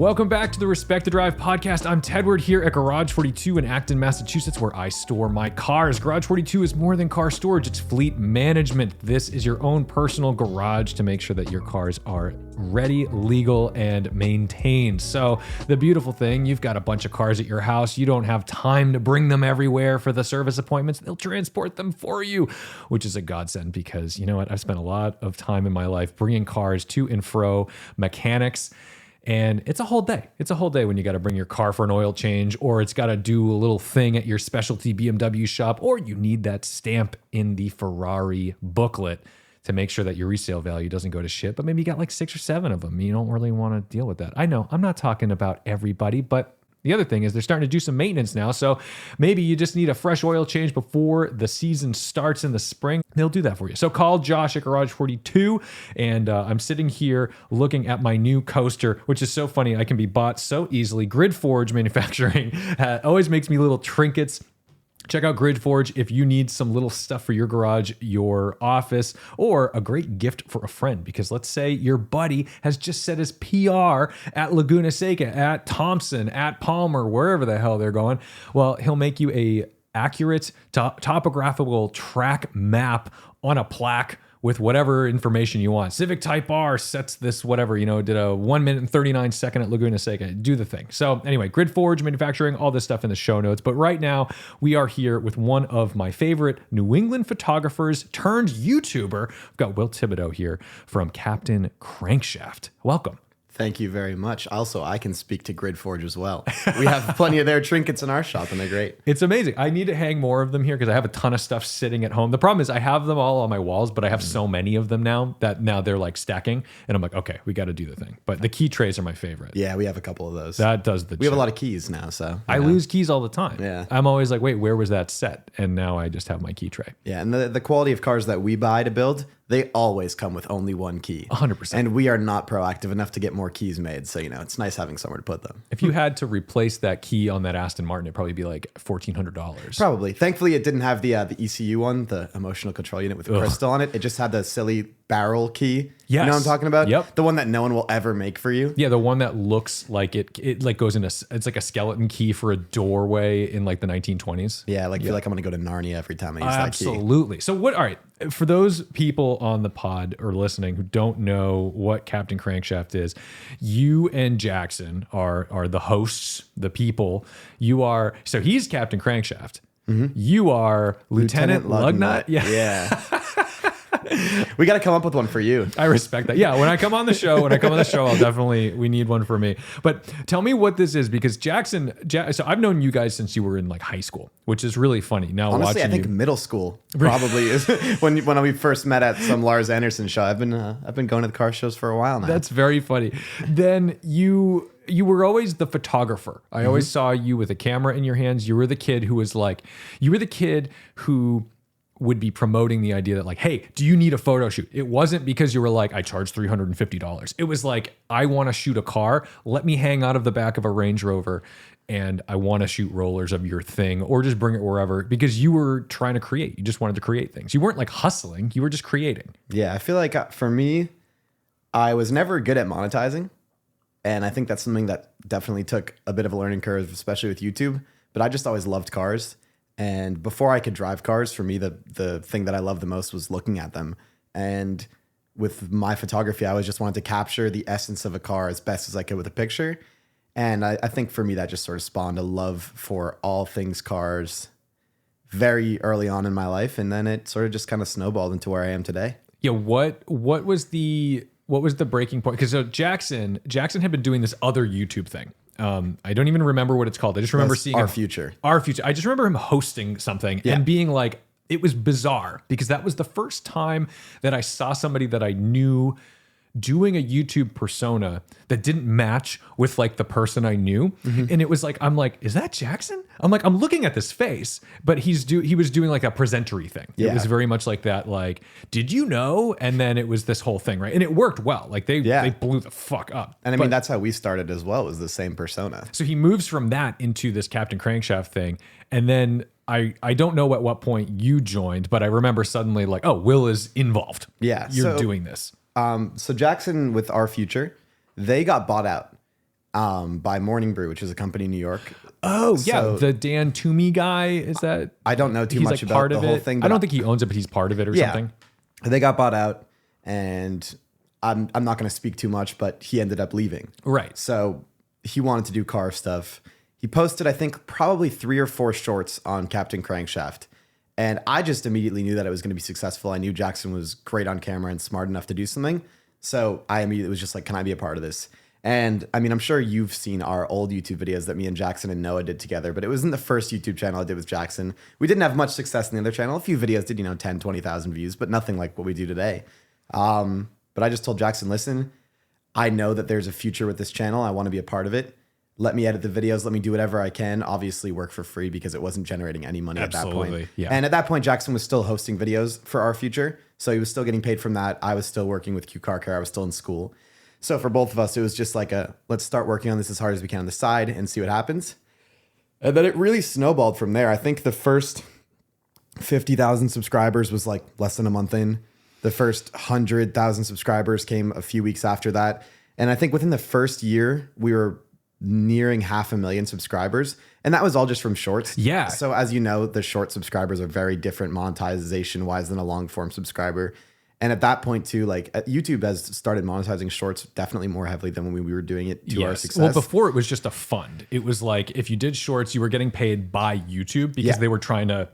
Welcome back to the Respect the Drive podcast. I'm Tedward here at Garage 42 in Acton, Massachusetts, where I store my cars. Garage 42 is more than car storage, it's fleet management. This is your own personal garage to make sure that your cars are ready, legal, and maintained. So the beautiful thing, you've got a bunch of cars at your house. You don't have time to bring them everywhere for the service appointments. They'll transport them for you, which is a godsend because you know what? I've spent a lot of time in my life bringing cars to and fro mechanics. And it's a whole day. It's a whole day when you got to bring your car for an oil change, or it's got to do a little thing at your specialty BMW shop, or you need that stamp in the Ferrari booklet to make sure that your resale value doesn't go to shit. But maybe you got like 6 or 7 of them. You don't really want to deal with that. I know I'm not talking about everybody, but the other thing is they're starting to do some maintenance now. So maybe you just need a fresh oil change before the season starts in the spring. They'll do that for you. So call Josh at Garage 42. And I'm sitting here looking at my new coaster, which is so funny. I can be bought so easily. Grid Forge Manufacturing always makes me little trinkets. Check out Grid Forge if you need some little stuff for your garage, your office, or a great gift for a friend. Because let's say your buddy has just set his PR at Laguna Seca, at Thompson, at Palmer, wherever the hell they're going. Well, he'll make you a accurate topographical track map on a plaque with whatever information you want. Civic Type R sets this whatever, did a 1 minute and 39 second at Laguna Seca. Do the thing. So anyway, Grid Forge Manufacturing, all this stuff in the show notes. But right now, we are here with one of my favorite New England photographers turned YouTuber. We've got Will Thibodeau here from Captain Crankshaft. Welcome. Thank you very much. Also, I can speak to Grid Forge as well. We have plenty of their trinkets in our shop, and they're great. It's amazing. I need to hang more of them here because I have a ton of stuff sitting at home. The problem is I have them all on my walls, but I have so many of them now that now they're like stacking, and I'm like, okay, we got to do the thing. But the key trays are my favorite. Yeah, we have a couple of those. That does the We have a lot of keys now, so. I lose keys all the time. Yeah. I'm always like, wait, where was that set? And now I just have my key tray. Yeah, and the quality of cars that we buy to build, they always come with only one key. 100%. And we are not proactive enough to get more keys made. So, it's nice having somewhere to put them. If you had to replace that key on that Aston Martin, it'd probably be like $1,400. Probably. Thankfully, it didn't have the ECU one, the emotional control unit with the crystal on it. It just had the silly barrel key. Yes. You know what I'm talking about? Yep. The one that no one will ever make for you. Yeah, the one that looks like it like goes into, it's like a skeleton key for a doorway in like the 1920s. Yeah, feel like I'm going to go to Narnia every time I use that key. Absolutely. So all right, for those people on the pod or listening who don't know what Captain Crankshaft is, you and Jackson are the hosts, the people. So he's Captain Crankshaft. Mm-hmm. You are Lieutenant Lugnut. Yeah. We got to come up with one for you. I respect that. Yeah, when I come on the show, we need one for me. But tell me what this is, because so I've known you guys since you were in like high school, which is really funny. Now, honestly, I think middle school probably is when we first met at some Lars Anderson show. I've been going to the car shows for a while now. That's very funny. Then you were always the photographer. I always saw you with a camera in your hands. You were the kid who would be promoting the idea that like, hey, do you need a photo shoot? It wasn't because you were like, I charge $350. It was like, I want to shoot a car. Let me hang out of the back of a Range Rover and I want to shoot rollers of your thing, or just bring it wherever, because you were trying to create. You just wanted to create things. You weren't like hustling. You were just creating. Yeah, I feel like for me, I was never good at monetizing. And I think that's something that definitely took a bit of a learning curve, especially with YouTube. But I just always loved cars. And before I could drive cars, for me, the thing that I loved the most was looking at them. And with my photography, I always just wanted to capture the essence of a car as best as I could with a picture. And I think for me, that just sort of spawned a love for all things cars very early on in my life. And then it sort of just kind of snowballed into where I am today. Yeah. What was the breaking point? Because so Jackson had been doing this other YouTube thing. I don't even remember what it's called. I just remember seeing Our Future. I just remember him hosting something and being like, it was bizarre because that was the first time that I saw somebody that I knew doing a YouTube persona that didn't match with like the person I knew. Mm-hmm. And it was like, I'm like, is that Jackson? I'm like, I'm looking at this face, but he was doing like a presentery thing. Yeah. It was very much like that, like, did you know? And then it was this whole thing, right? And it worked well. Like they blew the fuck up. And I mean, that's how we started as well, was the same persona. So he moves from that into this Captain Crankshaft thing. And then I don't know at what point you joined, but I remember suddenly like, oh, Will is involved. Yeah. You're doing this. So Jackson with Our Future, they got bought out. by Morning Brew, which is a company in New York. Oh, yeah. So- The Dan Toomey guy, is that? I don't know too he's much like about part the of whole it? thing. I don't think he owns it, but he's part of it or something. They got bought out, and I'm not going to speak too much, but he ended up leaving. Right. So he wanted to do car stuff. He posted, I think, probably 3 or 4 shorts on Captain Crankshaft. And I just immediately knew that it was going to be successful. I knew Jackson was great on camera and smart enough to do something. So I immediately was just like, can I be a part of this? And I mean, I'm sure you've seen our old YouTube videos that me and Jackson and Noah did together, but it wasn't the first YouTube channel I did with Jackson. We didn't have much success in the other channel. A few videos did, 10, 20,000 views, but nothing like what we do today. But I just told Jackson, listen, I know that there's a future with this channel. I want to be a part of it. Let me edit the videos. Let me do whatever I can. Obviously work for free because it wasn't generating any money at that point. Yeah. And at that point, Jackson was still hosting videos for our future. So he was still getting paid from that. I was still working with Q Car Care. I was still in school. So for both of us, it was just like let's start working on this as hard as we can on the side and see what happens. And then it really snowballed from there. I think the first 50,000 subscribers was like less than a month in. The first 100,000 subscribers came a few weeks after that. And I think within the first year, we were nearing 500,000 subscribers. And that was all just from shorts. Yeah. So as you know, the short subscribers are very different monetization wise than a long form subscriber. And at that point too, like YouTube has started monetizing shorts definitely more heavily than when we were doing it to our success. Well, before it was just a fund. It was like if you did shorts, you were getting paid by YouTube because they were trying to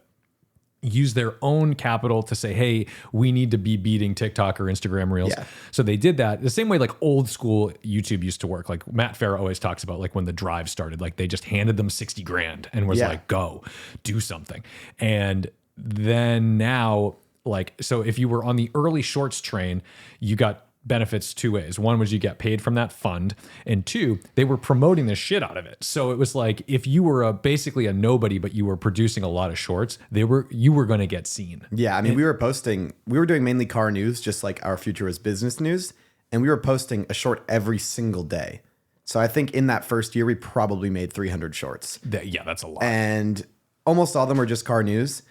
use their own capital to say, hey, we need to be beating TikTok or Instagram Reels. Yeah. So they did that the same way like old school YouTube used to work. Like Matt Farah always talks about like when the Drive started, like they just handed them 60 grand and was like, go do something. And then now, like, so if you were on the early shorts train, you got benefits 2 ways. One was you get paid from that fund, and 2, they were promoting the shit out of it. So it was like if you were basically a nobody, but you were producing a lot of shorts, you were going to get seen. Yeah, I mean, we were doing mainly car news, just like our future was business news, and we were posting a short every single day. So I think in that first year, we probably made 300 shorts. That's a lot. And almost all of them were just car news.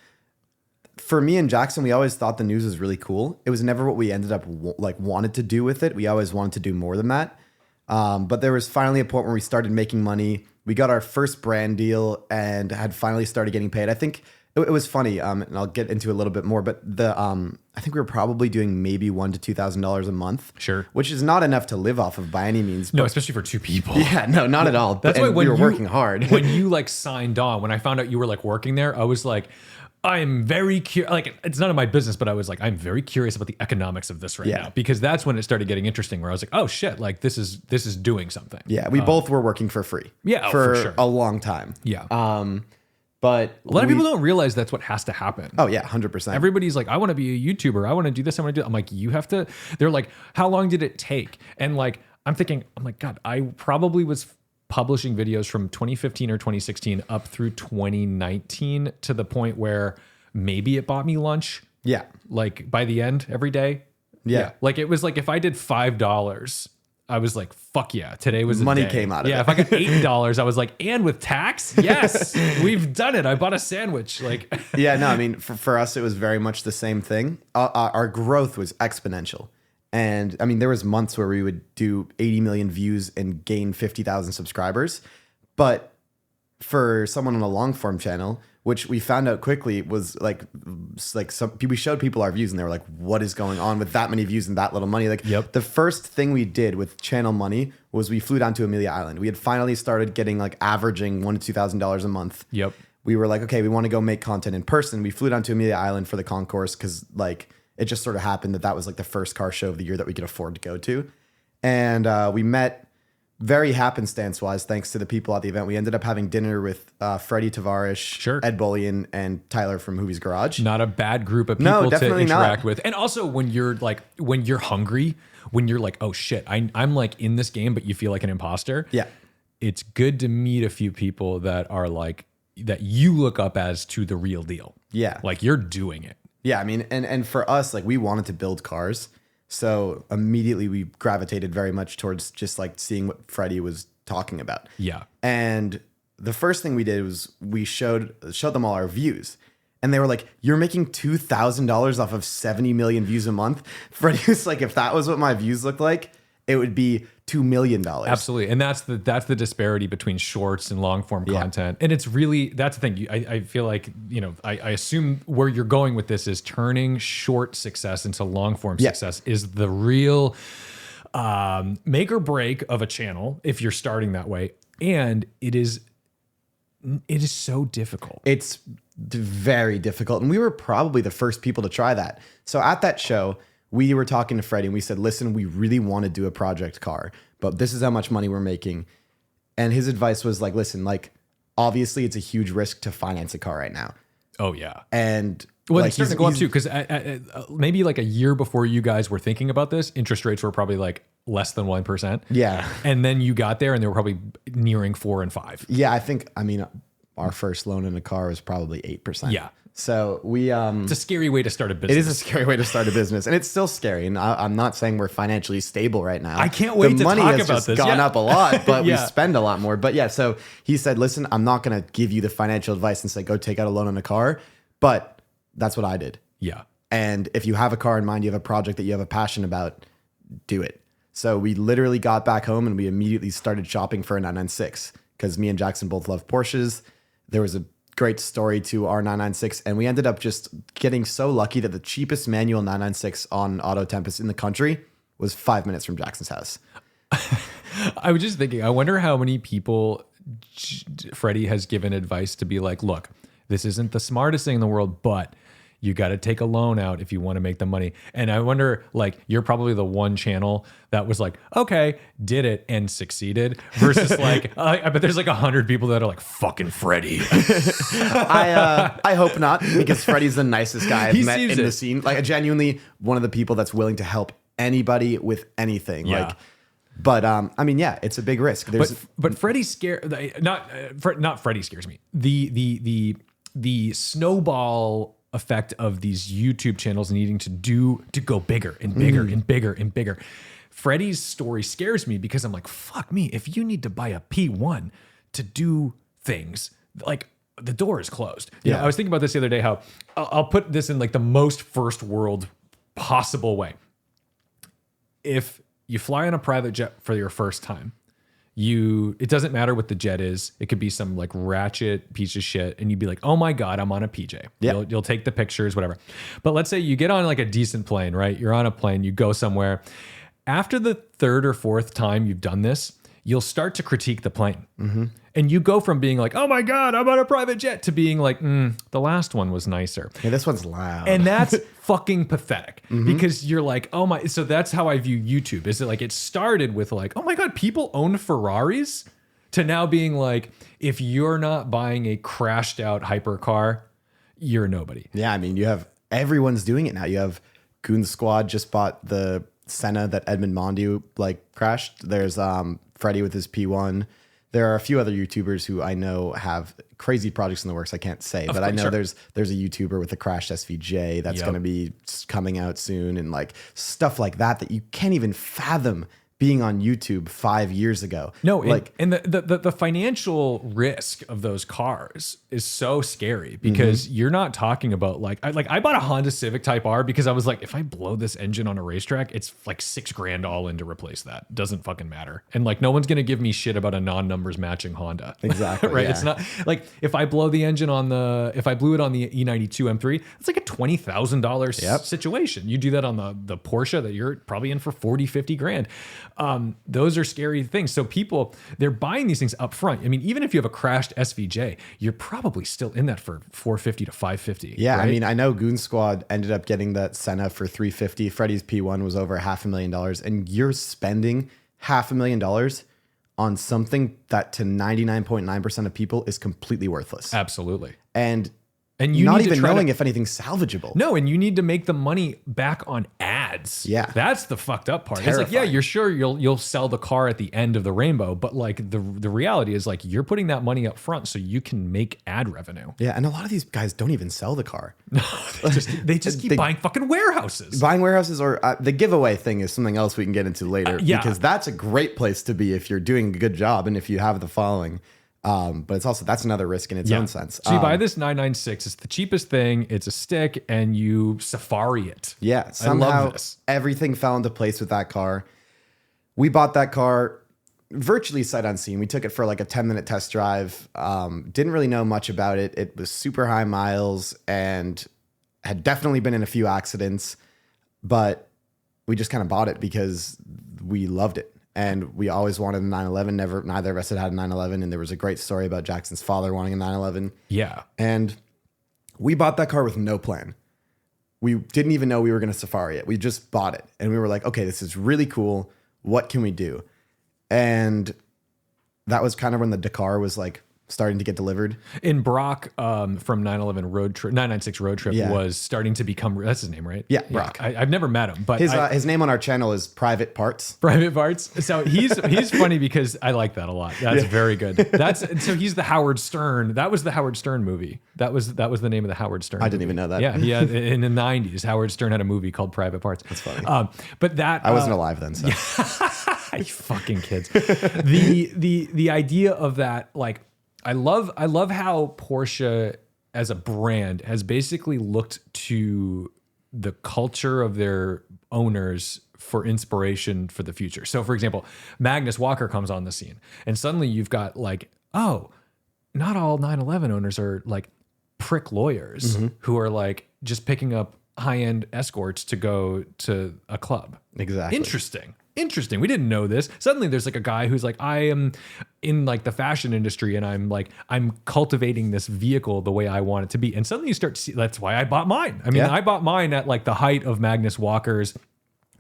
For me and Jackson, we always thought the news was really cool. It was never what we ended up wanted to do with it. We always wanted to do more than that. But there was finally a point where we started making money. We got our first brand deal and had finally started getting paid. I think it was funny, and I'll get into a little bit more. But I think we were probably doing maybe $1,000 to $2,000 a month. Sure, which is not enough to live off of by any means. No, especially for 2 people. Yeah, no, not at all. That's why when we were working hard. When you like signed on, when I found out you were like working there, I was like, I'm very curious. Like, it's none of my business, but I was like, I'm very curious about the economics of this right now, because that's when it started getting interesting. Where I was like, oh shit, like this is doing something. Yeah, we both were working for free. Yeah, for sure. a long time. Yeah. But a lot of people don't realize that's what has to happen. Oh yeah, 100%. Everybody's like, I want to be a YouTuber. I want to do this. I want to do. I'm like, you have to. They're like, how long did it take? And like, I'm like, God, I probably was publishing videos from 2015 or 2016 up through 2019 to the point where maybe it bought me lunch. Yeah. Like by the end every day. Yeah. Like it was like if I did $5, I was like, fuck yeah, today was money a day. came out of it. Yeah, if I got $8, I was like, and with tax? Yes, we've done it. I bought a sandwich. Like, yeah, no, I mean, for us, it was very much the same thing. Our growth was exponential. And I mean, there was months where we would do 80 million views and gain 50,000 subscribers. But for someone on a long form channel, which we found out quickly was like we showed people our views and they were like, what is going on with that many views and that little money? Like the first thing we did with channel money was we flew down to Amelia Island. We had finally started getting like averaging $1,000 to $2,000 a month. Yep. We were like, okay, we want to go make content in person. We flew down to Amelia Island for the concourse because like it just sort of happened that was like the first car show of the year that we could afford to go to. And we met very happenstance wise, thanks to the people at the event. We ended up having dinner with Freddie Tavares, Ed Bullion, and Tyler from Movie's Garage. Not a bad group of people to interact not. with. And also when you're hungry, when you're like, oh shit, I'm like in this game, but you feel like an imposter. Yeah. It's good to meet a few people that are like, that you look up as to the real deal. Yeah. Like you're doing it. Yeah. I mean, and for us, like we wanted to build cars. So immediately we gravitated very much towards just like seeing what Freddie was talking about. Yeah. And the first thing we did was we showed them all our views. And they were like, you're making $2,000 off of 70 million views a month? Freddie was like, if that was what my views looked like, it would be $2 million. Absolutely. And that's the disparity between shorts and long form content. And it's really, that's the thing. I feel like, I assume where you're going with this is turning short success into long form success is the real make or break of a channel if you're starting that way. And it is so difficult. It's very difficult. And we were probably the first people to try that. So at that show, we were talking to Freddie and we said, listen, we really want to do a project car, but this is how much money we're making. And his advice was like, listen, like, obviously it's a huge risk to finance a car right now. Oh yeah. And well, it's starting to go up too, because maybe like a year before you guys were thinking about this, interest rates were probably like less than 1%. Yeah. And then you got there and they were probably nearing 4 and 5. Yeah. I mean, our first loan in a car was probably 8%. Yeah. So we, it's a scary way to start a business. It is a scary way to start a business, and it's still scary. And I'm not saying we're financially stable right now. I can't wait to talk about this. The money has just gone up a lot, but Yeah. we spend a lot more. But yeah, so he said, listen, I'm not going to give you the financial advice and say, go take out a loan on a car, but that's what I did. Yeah. And if you have a car in mind, you have a project that you have a passion about, do it. So we literally got back home and we immediately started shopping for a 996 because me and Jackson both love Porsches. There was a great story to our 996, and we ended up just getting so lucky that the cheapest manual 996 on Auto Tempest in the country was 5 minutes from Jackson's house. I was just thinking, I wonder how many people Freddie has given advice to be like, look, this isn't the smartest thing in the world, but you got to take a loan out if you want to make the money. And I wonder, like, you're probably the one channel that was like, okay, did it and succeeded versus like, I bet there's like 100 people that are like, fucking Freddie. I hope not, because Freddie's the nicest guy I've met in the scene. Like, genuinely one of the people that's willing to help anybody with anything. Yeah. Like, but I mean, yeah, it's a big risk. But Freddie not Freddie scares me. The snowball effect of these YouTube channels needing to go bigger and bigger and bigger and bigger. Freddie's story scares me because I'm like, fuck me. If you need to buy a P1 to do things, like, the door is closed. Yeah. I was thinking about this the other day, how I'll put this in like the most first world possible way. If you fly on a private jet for your first time, it doesn't matter what the jet is. It could be some like ratchet piece of shit. And you'd be like, oh my God, I'm on a PJ. Yeah. You'll take the pictures, whatever. But let's say you get on like a decent plane, right? You're on a plane, you go somewhere. After the third or fourth time you've done this, you'll start to critique the plane. Mm-hmm. And you go from being like, oh my God, I'm on a private jet, to being like, the last one was nicer. Yeah, this one's loud. And that's fucking pathetic, because you're like, oh my, so that's how I view YouTube. Is it like, it started with like, oh my God, people own Ferraris, to now being like, if you're not buying a crashed out hypercar, you're nobody. Yeah, I mean, everyone's doing it now. You have Goon Squad just bought the Senna that Edmund Mondiu like crashed. There's Freddie with his P1. There are a few other YouTubers who I know have crazy projects in the works. I can't say, but I know there's a YouTuber with a crashed SVJ that's going to be coming out soon, and like stuff like that you can't even fathom being on YouTube 5 years ago. No, like, and the financial risk of those cars is so scary, because you're not talking about like I bought a Honda Civic Type R because I was like, if I blow this engine on a racetrack, it's like $6,000 all in to replace that. Doesn't fucking matter. And like, no one's gonna give me shit about a non-numbers matching Honda. Exactly. Right. Yeah. It's not like if I blew it on the E92 M3, it's like a $20,000 situation. You do that on the Porsche that you're probably in for 40, 50 grand. Those are scary things. So people, they're buying these things up front. I mean, even if you have a crashed SVJ, you're probably still in that for $450 to $550. Yeah, right? I mean, I know Goon Squad ended up getting that Senna for $350. Freddie's P1 was over $500,000, and you're spending $500,000 on something that to 99.9% of people is completely worthless. Absolutely. And you not need even to knowing if anything's salvageable. No, and you need to make the money back on ads. Yeah. That's the fucked up part. Terrifying. It's like, yeah, you're sure you'll sell the car at the end of the rainbow, but like the reality is like, you're putting that money up front so you can make ad revenue. Yeah, and a lot of these guys don't even sell the car. They just keep buying fucking warehouses. Buying warehouses, or the giveaway thing is something else we can get into later. Because that's a great place to be if you're doing a good job and if you have the following. But it's also, that's another risk in its own sense. So you buy this 996, it's the cheapest thing, it's a stick, and you safari it. Yeah, somehow I love this. Everything fell into place with that car. we bought that car virtually sight unseen. We took it for like a 10-minute test drive. Didn't really know much about it. It was super high miles and had definitely been in a few accidents, but we just kind of bought it because we loved it. And we always wanted a 911. Neither of us had a 911. And there was a great story about Jackson's father wanting a 911. Yeah. And we bought that car with no plan. We didn't even know we were going to safari it. We just bought it. And we were like, okay, this is really cool. What can we do? And that was kind of when the Dakar was like starting to get delivered. In Brock from 996 Road Trip was starting to become, that's his name, right? Yeah, Brock. I've never met him, but his name on our channel is Private Parts. Private Parts. So he's funny because I like that a lot. That's very good. So he's the Howard Stern. That was the Howard Stern movie. That was the name of the Howard Stern. I didn't even know that. Yeah, in the 90s, Howard Stern had a movie called Private Parts. That's funny. But that I wasn't alive then, so. You fucking kids. The idea of that, like, I love how Porsche as a brand has basically looked to the culture of their owners for inspiration for the future. So for example, Magnus Walker comes on the scene and suddenly you've got like, oh, not all 911 owners are like prick lawyers who are like just picking up high-end escorts to go to a club. Exactly. Interesting. We didn't know this. Suddenly there's like a guy who's like, I am in like the fashion industry and I'm cultivating this vehicle the way I want it to be. And suddenly you start to see, that's why I bought mine. I mean, I bought mine at like the height of Magnus Walker's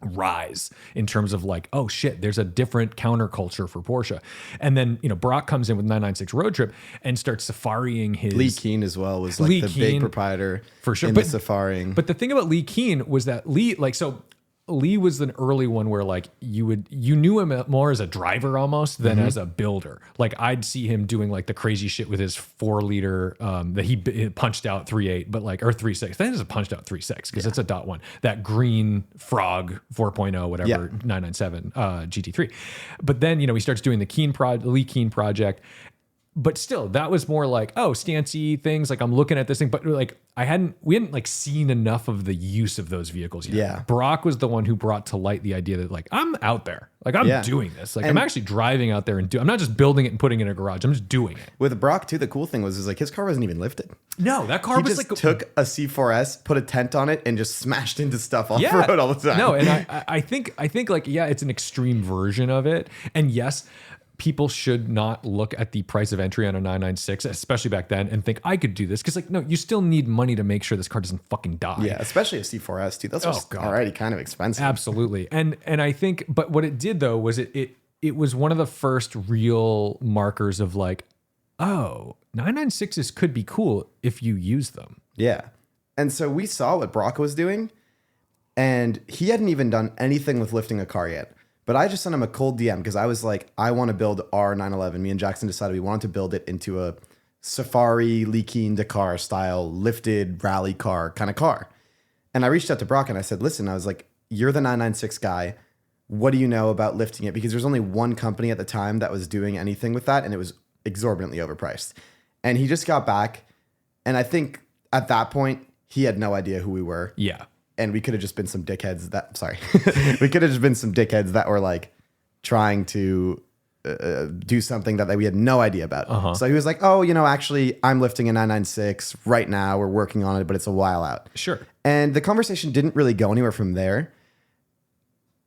rise in terms of like, oh shit, there's a different counterculture for Porsche. And then, Brock comes in with 996 Road Trip and starts safarying his... Lee Keen as well was like big proprietor for sure. in the safarying. But the thing about Lee Keen was that Lee was an early one where like you knew him more as a driver almost than as a builder. Like I'd see him doing like the crazy shit with his 4-liter that he punched out 3.8, but like or 3.6. I think it's a punched out 3.6 because it's a .1. That green Frog 4.0 whatever 997 GT3. But then he starts doing the Lee Keen project. But still, that was more like, oh, stancy things. Like I'm looking at this thing, but like we hadn't like seen enough of the use of those vehicles yet. Yeah. Brock was the one who brought to light the idea that like I'm out there, like I'm doing this, like I'm actually driving out there and I'm not just building it and putting it in a garage. I'm just doing it. With Brock too, the cool thing was like his car wasn't even lifted. No, that car was just like took a C4S, put a tent on it, and just smashed into stuff off the road all the time. No, and I think like it's an extreme version of it, and yes. People should not look at the price of entry on a 996, especially back then, and think I could do this. Because, like, no, you still need money to make sure this car doesn't fucking die. Yeah, especially a C4S, too. That's already kind of expensive. Absolutely. And I think, but what it did, though, was it was one of the first real markers of, like, oh, 996s could be cool if you use them. Yeah. And so we saw what Brock was doing, and he hadn't even done anything with lifting a car yet. But I just sent him a cold DM because I was like, I want to build our 911. Me and Jackson decided we wanted to build it into a Safari, Lee Keen Dakar style lifted rally car kind of car. And I reached out to Brock and I said, listen, I was like, you're the 996 guy. What do you know about lifting it? Because there's only one company at the time that was doing anything with that. And it was exorbitantly overpriced. And he just got back. And I think at that point, he had no idea who we were. Yeah. And we could have just been some dickheads we could have just been some dickheads that were like trying to do something that we had no idea about. So he was like, oh, actually I'm lifting a 996 right now. We're working on it, but it's a while out. Sure. And the conversation didn't really go anywhere from there.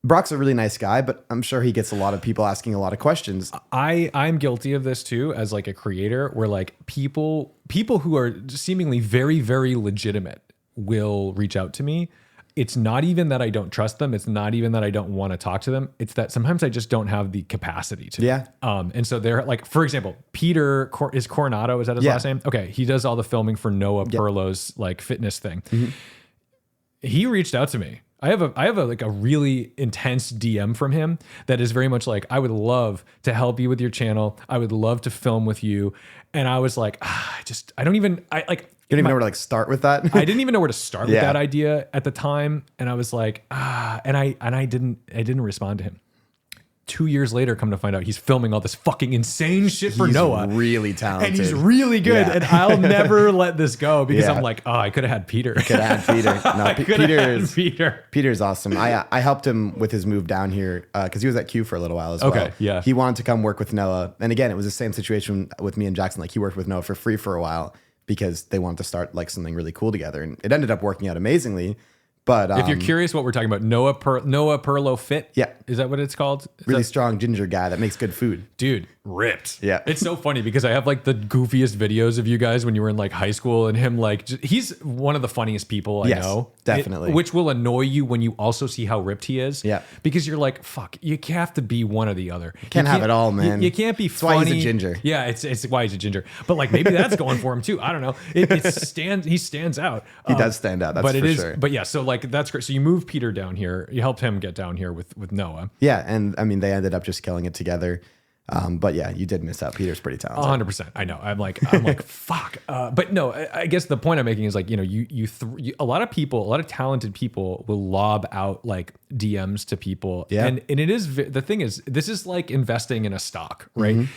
Brock's a really nice guy, but I'm sure he gets a lot of people asking a lot of questions. I'm guilty of this too, as like a creator, where like people who are seemingly very, very legitimate will reach out to me. It's not even that I don't trust them. It's not even that I don't want to talk to them. It's that sometimes I just don't have the capacity to. Yeah. And so they're like, for example, Peter is Coronado. Is that his last name? Okay. He does all the filming for Noah Perlo's like fitness thing. He reached out to me. I have a like a really intense DM from him that is very much like, I would love to help you with your channel. I would love to film with you. And I was like, I don't even know where to like start with that. I didn't even know where to start with that idea at the time. And I was like, and I didn't respond to him. 2 years later, come to find out he's filming all this fucking insane shit for He's Noah. really talented. And he's really good. Yeah. And I'll never let this go because Yeah. I'm like, oh, I could have had Peter. Could have had Peter. No, I could have had Peter. Peter's awesome. I helped him with his move down here because he was at Q for a little while as well. Okay, yeah. He wanted to come work with Noah. And again, it was the same situation with me and Jackson. Like he worked with Noah for free for a while because they wanted to start like something really cool together. And it ended up working out amazingly. But If you're curious what we're talking about, Noah Perlo Fit. Yeah. Is that what it's called? really strong ginger guy that makes good food. Dude, ripped. Yeah. It's so funny because I have like the goofiest videos of you guys when you were in like high school and him like, he's one of the funniest people I Yes, know. definitely. Which will annoy you when you also see how ripped he is. Yeah. Because you're like, fuck, you have to be one or the other. You can't have it all, man. You can't be That's funny. why he's a ginger. Yeah, it's why he's a ginger. But like maybe that's going for him too. I don't know. He stands out. He does stand out. That's but it for is, sure. but yeah, so like that's great. So you moved Peter down here. You helped him get down here with Noah. Yeah. And I mean, they ended up just killing it together. But yeah, you did miss out. Peter's pretty talented. 100%. I know. I'm like, fuck. But no, I guess the point I'm making is like, you know, a lot of people, a lot of talented people will lob out like DMs to people. Yeah. And it is, the thing is, this is like investing in a stock, right?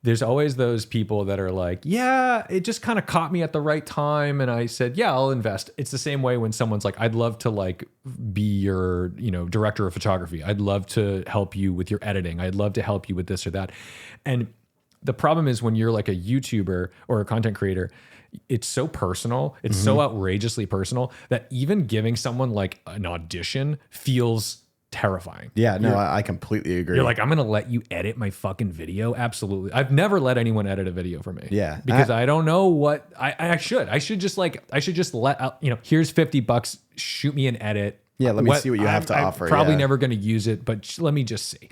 There's always those people that are like, yeah, it just kind of caught me at the right time. And I said, yeah, I'll invest. It's the same way when someone's like, I'd love to like be your, you know, director of photography. I'd love to help you with your editing. I'd love to help you with this or that. And the problem is when you're like a YouTuber or a content creator, it's so personal. It's so outrageously personal that even giving someone like an audition feels terrifying. Yeah, no, I completely agree. You're like, I'm going to let you edit my fucking video? Absolutely. I've never let anyone edit a video for me. Yeah. Because I don't know what I should. I should just let out, you know, here's $50, shoot me an edit. Yeah, let me see what you have to offer. I'm probably yeah. never going to use it, but let me just see.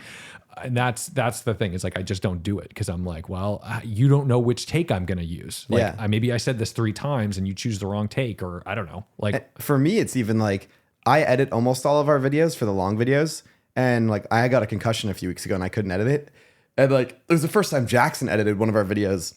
And that's the thing. Is like, I just don't do it because I'm like, well, you don't know which take I'm going to use. Like, Yeah. maybe I said this 3 times and you choose the wrong take, or I don't know. Like, For me, it's even like I edit almost all of our videos for the long videos. And like I got a concussion a few weeks ago and I couldn't edit it. And like it was the first time Jackson edited one of our videos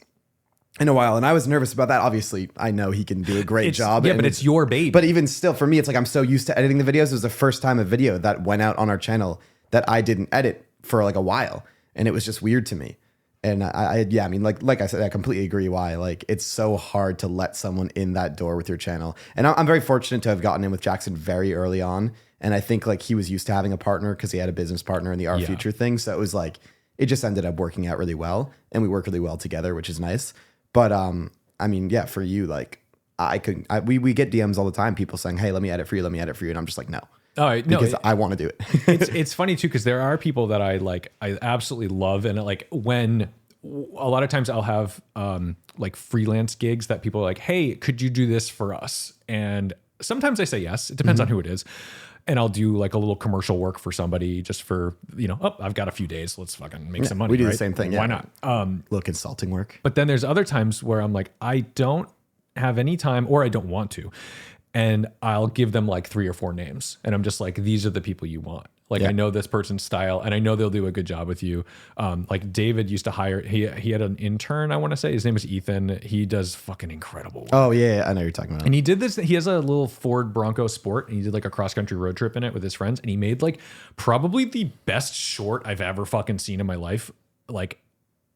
in a while. And I was nervous about that. Obviously, I know he can do a great job. Yeah, but it's your baby. But even still, for me, it's like I'm so used to editing the videos. It was the first time a video that went out on our channel that I didn't edit for like a while. And it was just weird to me. And I mean, like I said, I completely agree why. Like, it's so hard to let someone in that door with your channel. And I'm very fortunate to have gotten in with Jackson very early on. And I think like he was used to having a partner because he had a business partner in the Our Future thing. So it was like, it just ended up working out really well. And we work really well together, which is nice. But I mean, yeah, for you, like we get DMs all the time, people saying, hey, let me edit for you. Let me edit for you. And I'm just like, no. All right, no, because I want to do it. it's funny too because there are people that I absolutely love, and like when a lot of times I'll have like freelance gigs that people are like, hey, could you do this for us? And sometimes I say yes. It depends on who it is. And I'll do like a little commercial work for somebody just for, you know, I've got a few days. Let's fucking make some money. We do right? the same thing. Why Yeah. not? Little consulting work. But then there's other times where I'm like, I don't have any time or I don't want to. And I'll give them like 3 or 4 names. And I'm just like, these are the people you want. Like, Yeah. I know this person's style and I know they'll do a good job with you. Like David used to hire, he had an intern, I want to say. His name is Ethan. He does fucking incredible work. Oh, yeah. I know you're talking about. And he did this. He has a little Ford Bronco Sport, and he did like a cross country road trip in it with his friends. And he made like probably the best short I've ever fucking seen in my life. Like,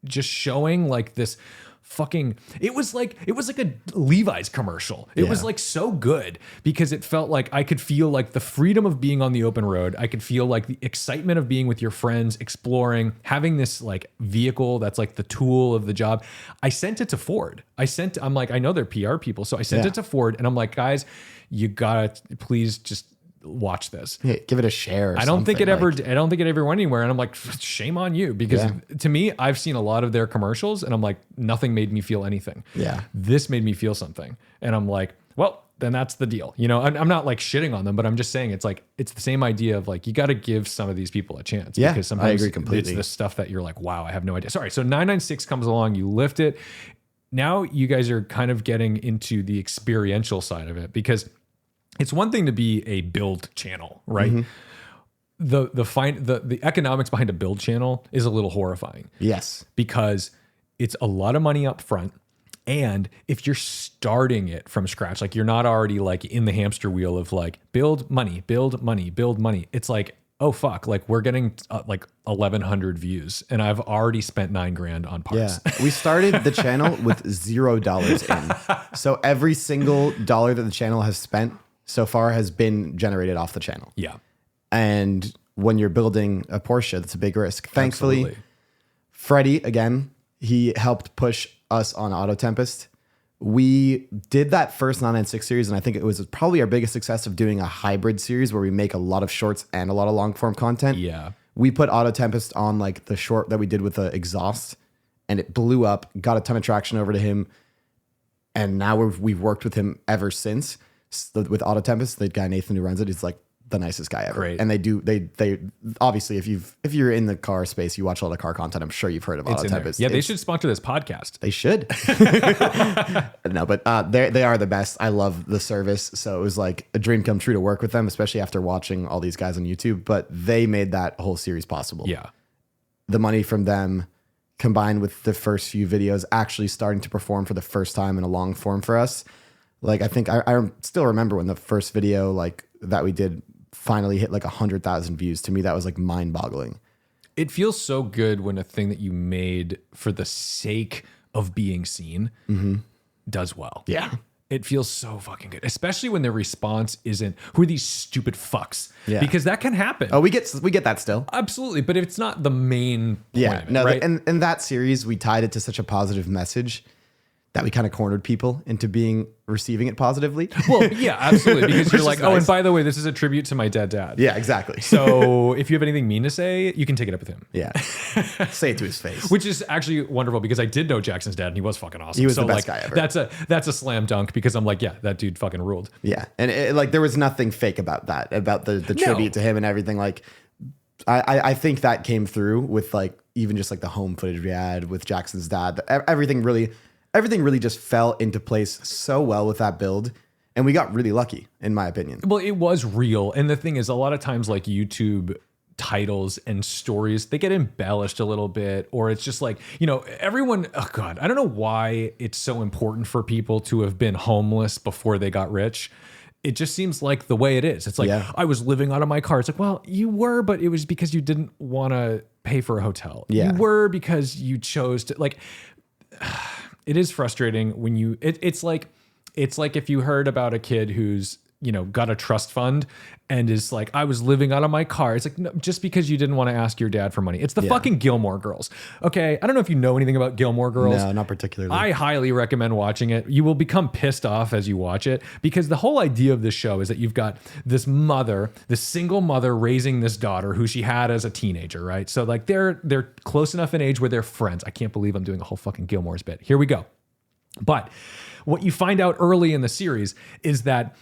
just showing like this fucking, it was like a Levi's commercial. It was like so good because it felt like I could feel like the freedom of being on the open road. I could feel like the excitement of being with your friends, exploring, having this like vehicle that's like the tool of the job. I sent it to Ford. I'm like, I know they're PR people. So I sent it to Ford and I'm like, guys, you gotta please just watch this. Yeah, give it a share. I don't think it ever went anywhere. And I'm like, shame on you. Because to me, I've seen a lot of their commercials and I'm like, nothing made me feel anything. Yeah. This made me feel something. And I'm like, well, then that's the deal. You know, I'm not like shitting on them, but I'm just saying it's like, it's the same idea of like, you got to give some of these people a chance. Yeah, because sometimes I agree completely. it's the stuff that you're like, wow, I have no idea. Sorry. So 996 comes along, you lift it. Now you guys are kind of getting into the experiential side of it because it's one thing to be a build channel, right? The economics behind a build channel is a little horrifying. Yes. Because it's a lot of money up front. And if you're starting it from scratch, like you're not already like in the hamster wheel of like build money, build money, build money. It's like oh fuck, like we're getting like 1,100 views and I've already spent $9,000 on parts. Yeah. We started the channel with $0 in. So every single dollar that the channel has spent so far has been generated off the channel. Yeah. And when you're building a Porsche, that's a big risk. Thankfully, Absolutely. Freddie, again, he helped push us on Auto Tempest. We did that first 996 series, and I think it was probably our biggest success of doing a hybrid series where we make a lot of shorts and a lot of long form content. Yeah. We put Auto Tempest on like the short that we did with the exhaust, and it blew up, got a ton of traction over to him. And now we've worked with him ever since. So with Auto Tempest, the guy Nathan who runs it is like the nicest guy ever. Great. And they obviously if you're in the car space, you watch a lot of car content. I'm sure you've heard of Auto Tempest. Yeah, they should sponsor this podcast. They should. No, but they are the best. I love the service. So it was like a dream come true to work with them, especially after watching all these guys on YouTube. But they made that whole series possible. Yeah. The money from them combined with the first few videos actually starting to perform for the first time in a long form for us. Like I think I still remember when the first video like that we did finally hit like 100,000 views. To me, that was like mind boggling. It feels so good when a thing that you made for the sake of being seen does well. Yeah. It feels so fucking good, especially when the response isn't, who are these stupid fucks? Yeah. Because that can happen. Oh, we get that still. Absolutely. But if it's not the main point Yeah. of it, No, right? and that series, we tied it to such a positive message that we kind of cornered people into receiving it positively. Well, yeah, absolutely. Because you're Which like, is oh, and nice. by the way, this is a tribute to my dead dad. Yeah, exactly. So if you have anything mean to say, you can take it up with him. Yeah. Say it to his face. Which is actually wonderful because I did know Jackson's dad and he was fucking awesome. He was so the best like, guy ever. That's a slam dunk because I'm like, yeah, that dude fucking ruled. Yeah. And like there was nothing fake about that, about the tribute to him and everything. Like I think that came through with like even just like the home footage we had with Jackson's dad. Everything really just fell into place so well with that build. And we got really lucky, in my opinion. Well, it was real. And the thing is, a lot of times like YouTube titles and stories, they get embellished a little bit, or it's just like, you know, everyone, oh God, I don't know why it's so important for people to have been homeless before they got rich. It just seems like the way it is. It's like, Yeah. I was living out of my car. It's like, well, you were, but it was because you didn't want to pay for a hotel. Yeah. You were because you chose to, like, it is frustrating when you, it's like if you heard about a kid who's, you know, got a trust fund and is like, I was living out of my car. It's like, no, just because you didn't want to ask your dad for money. It's the fucking Gilmore Girls. Okay. I don't know if you know anything about Gilmore Girls. No, not particularly. I highly recommend watching it. You will become pissed off as you watch it because the whole idea of this show is that you've got this mother, this single mother raising this daughter who she had as a teenager, right? So like they're close enough in age where they're friends. I can't believe I'm doing a whole fucking Gilmore's bit. Here we go. But what you find out early in the series is that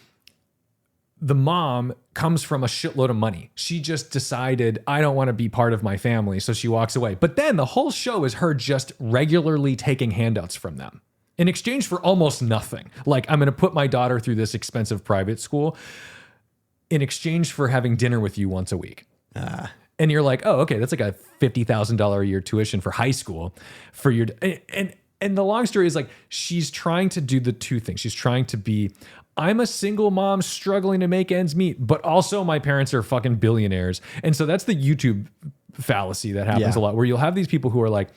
the mom comes from a shitload of money. She just decided, I don't want to be part of my family, so she walks away. But then the whole show is her just regularly taking handouts from them in exchange for almost nothing. Like, I'm going to put my daughter through this expensive private school in exchange for having dinner with you once a week. And you're like, oh, okay, that's like a $50,000 a year tuition for high school for your... And the long story is like, she's trying to do the two things. She's trying to be, I'm a single mom struggling to make ends meet, but also my parents are fucking billionaires. And so that's the YouTube fallacy that happens a lot, where you'll have these people who are like,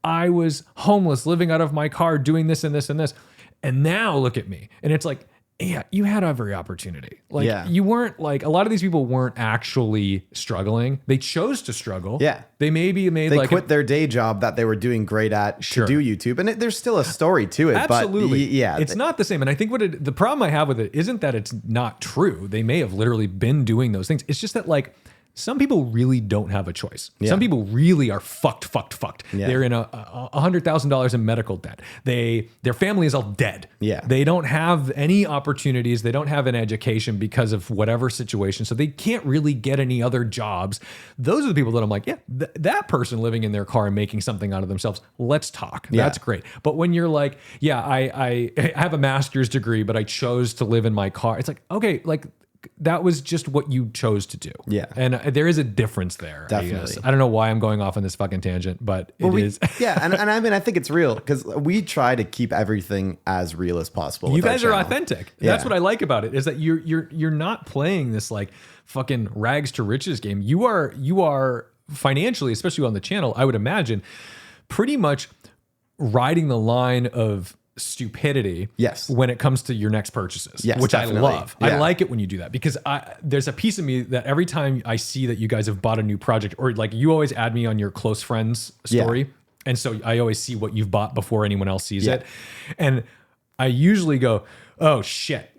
I was homeless, living out of my car, doing this and this and this. And now look at me. And it's like, yeah, you had every opportunity. Like you weren't like, a lot of these people weren't actually struggling. They chose to struggle. Yeah. They maybe made They like quit their day job that they were doing great at to do YouTube. And there's still a story to it. Absolutely. But yeah. It's not the same. And I think the problem I have with it isn't that it's not true. They may have literally been doing those things. It's just that like, some people really don't have a choice. Yeah. Some people really are fucked. Yeah. They're in $100,000 in medical debt. Their family is all dead. Yeah. They don't have any opportunities. They don't have an education because of whatever situation. So they can't really get any other jobs. Those are the people that I'm like, yeah, that person living in their car and making something out of themselves. Let's talk. Yeah. That's great. But when you're like, yeah, I have a master's degree, but I chose to live in my car. It's like, okay, like, that was just what you chose to do. Yeah. And there is a difference there. Definitely. I don't know why I'm going off on this fucking tangent, but it is. Yeah. And I mean, I think it's real because we try to keep everything as real as possible. You with our guys are channel. authentic. Yeah. That's what I like about it, is that you're not playing this like fucking rags to riches game. You are financially, especially on the channel, I would imagine, pretty much riding the line of stupidity. Yes. When it comes to your next purchases. Yes, which definitely. I love. Yeah. I like it when you do that, because there's a piece of me that every time I see that you guys have bought a new project, or like you always add me on your close friends story. Yeah. And so I always see what you've bought before anyone else sees Yeah. it. And I usually go, oh shit.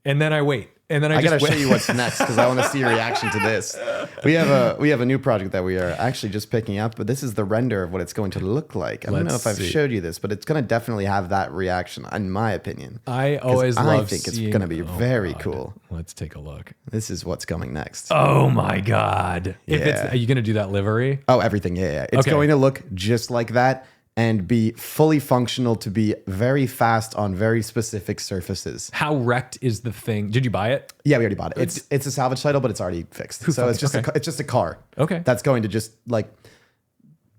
And then I wait. And then I gotta just show you what's next because I want to see your reaction to this. We have a new project that we are actually just picking up, but this is the render of what it's going to look like. I don't know Let's if I've see. showed you this, but it's going to definitely have that reaction, in my opinion. I always I love think it's seeing- going to be Oh, very God. cool. Let's take a look. This is what's coming next. Oh my God. If Yeah. are you going to do that livery? Oh, everything. Yeah. It's Okay. going to look just like that and be fully functional to be very fast on very specific surfaces. How wrecked is the thing? Did you buy it? Yeah, we already bought it. It's a salvage title, but it's already fixed. So it's just Okay. it's just a car. Okay. That's going to just like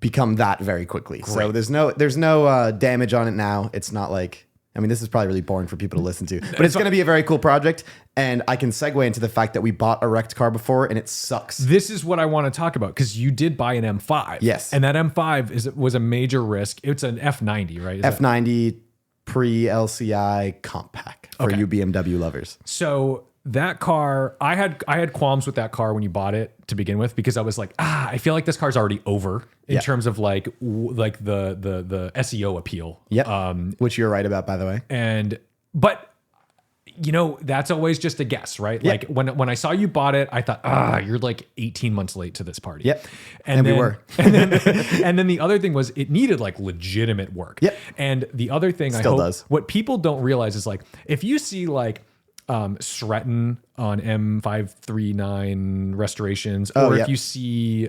become that very quickly. So there's no damage on it now. It's not like, I mean, this is probably really boring for people to listen to, but it's going to be a very cool project. And I can segue into the fact that we bought a wrecked car before and it sucks. This is what I want to talk about, because you did buy an M5. Yes. And that M5 was a major risk. It's an F90, right? Is that- F90 pre-LCI compact for Okay. you BMW lovers. So that car, I had qualms with that car when you bought it to begin with, because I was like, I feel like this car's already over in Yeah. terms of like the SEO appeal. Yep. Which you're right about, by the way. But you know, that's always just a guess, right? Yeah. Like when I saw you bought it, I thought, you're like 18 months late to this party. Yep. And we then, were. and then the other thing was, it needed like legitimate work. Yep. And the other thing Still I hope, does. what people don't realize is, like, if you see like Stretton on M539 restorations, or if you see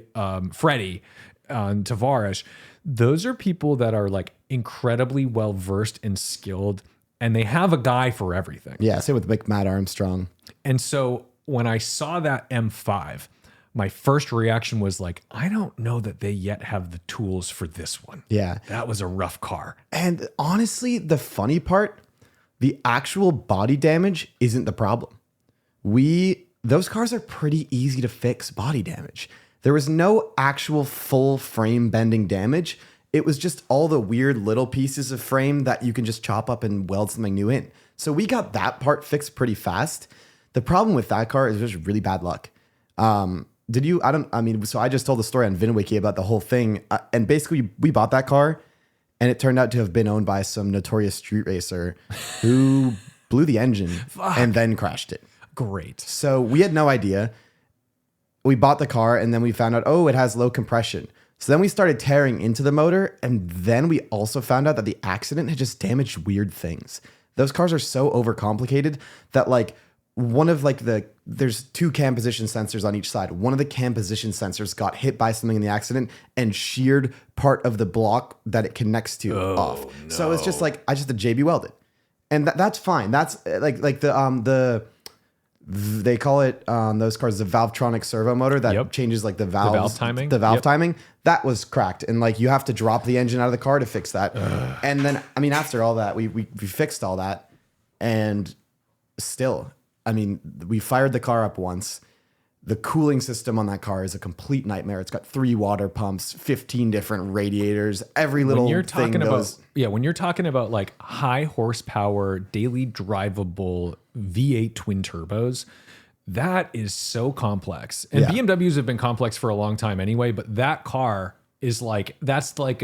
Freddie on Tavares, those are people that are like incredibly well versed and skilled, and they have a guy for everything. Yeah, same with Matt Armstrong. And so when I saw that M5, my first reaction was like, I don't know that they yet have the tools for this one. Yeah. That was a rough car. And honestly, the funny part, the actual body damage isn't the problem. Those cars are pretty easy to fix body damage. There was no actual full frame bending damage. It was just all the weird little pieces of frame that you can just chop up and weld something new in. So we got that part fixed pretty fast. The problem with that car is just really bad luck. So I just told the story on VinWiki about the whole thing. And basically we bought that car and it turned out to have been owned by some notorious street racer who blew the engine and then crashed it. Great. So we had no idea. We bought the car and then we found out, it has low compression. So then we started tearing into the motor, and then we also found out that the accident had just damaged weird things. Those cars are so overcomplicated that like there's two cam position sensors on each side. One of the cam position sensors got hit by something in the accident and sheared part of the block that it connects to off. No. So it's just like, I just had JB welded. And that's fine. That's like they call it those cars the Valvetronic servo motor that changes like the valve timing. The valve timing that was cracked, and like you have to drop the engine out of the car to fix that. And then after all that, we fixed all that, and still, we fired the car up once. The cooling system on that car is a complete nightmare. It's got 3 water pumps, 15 different radiators, every little thing goes. When you're talking about like high horsepower, daily drivable V8 twin turbos, that is so complex. And BMWs have been complex for a long time anyway, but that car is like, that's like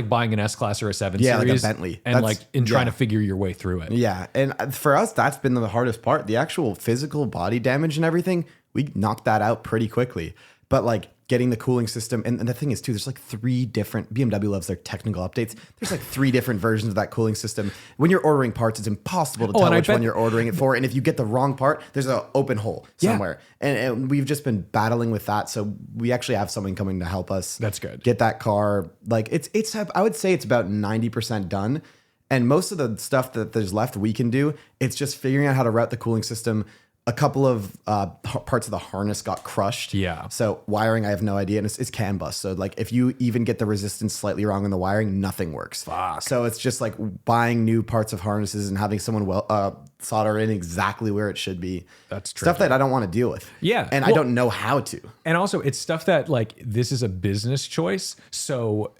buying an S-Class or a 7 Series. Like a Bentley. And trying to figure your way through it. Yeah. And for us, that's been the hardest part. The actual physical body damage and everything, we knocked that out pretty quickly. But like getting the cooling system, and the thing is too, there's like 3 different, BMW loves their technical updates. There's like 3 different versions of that cooling system. When you're ordering parts, it's impossible to tell which one you're ordering it for. And if you get the wrong part, there's an open hole somewhere. And we've just been battling with that. So we actually have someone coming to help us. That's good. Get that car. Like it's I would say it's about 90% done. And most of the stuff that there's left we can do, it's just figuring out how to route the cooling system, a couple of parts of the harness got crushed. Yeah. So wiring, I have no idea. And it's CAN bus. So like if you even get the resistance slightly wrong in the wiring, nothing works. Fuck. So it's just like buying new parts of harnesses and having someone solder in exactly where it should be. That's stuff that I don't want to deal with. Yeah. And I don't know how to. And also it's stuff that like, this is a business choice. So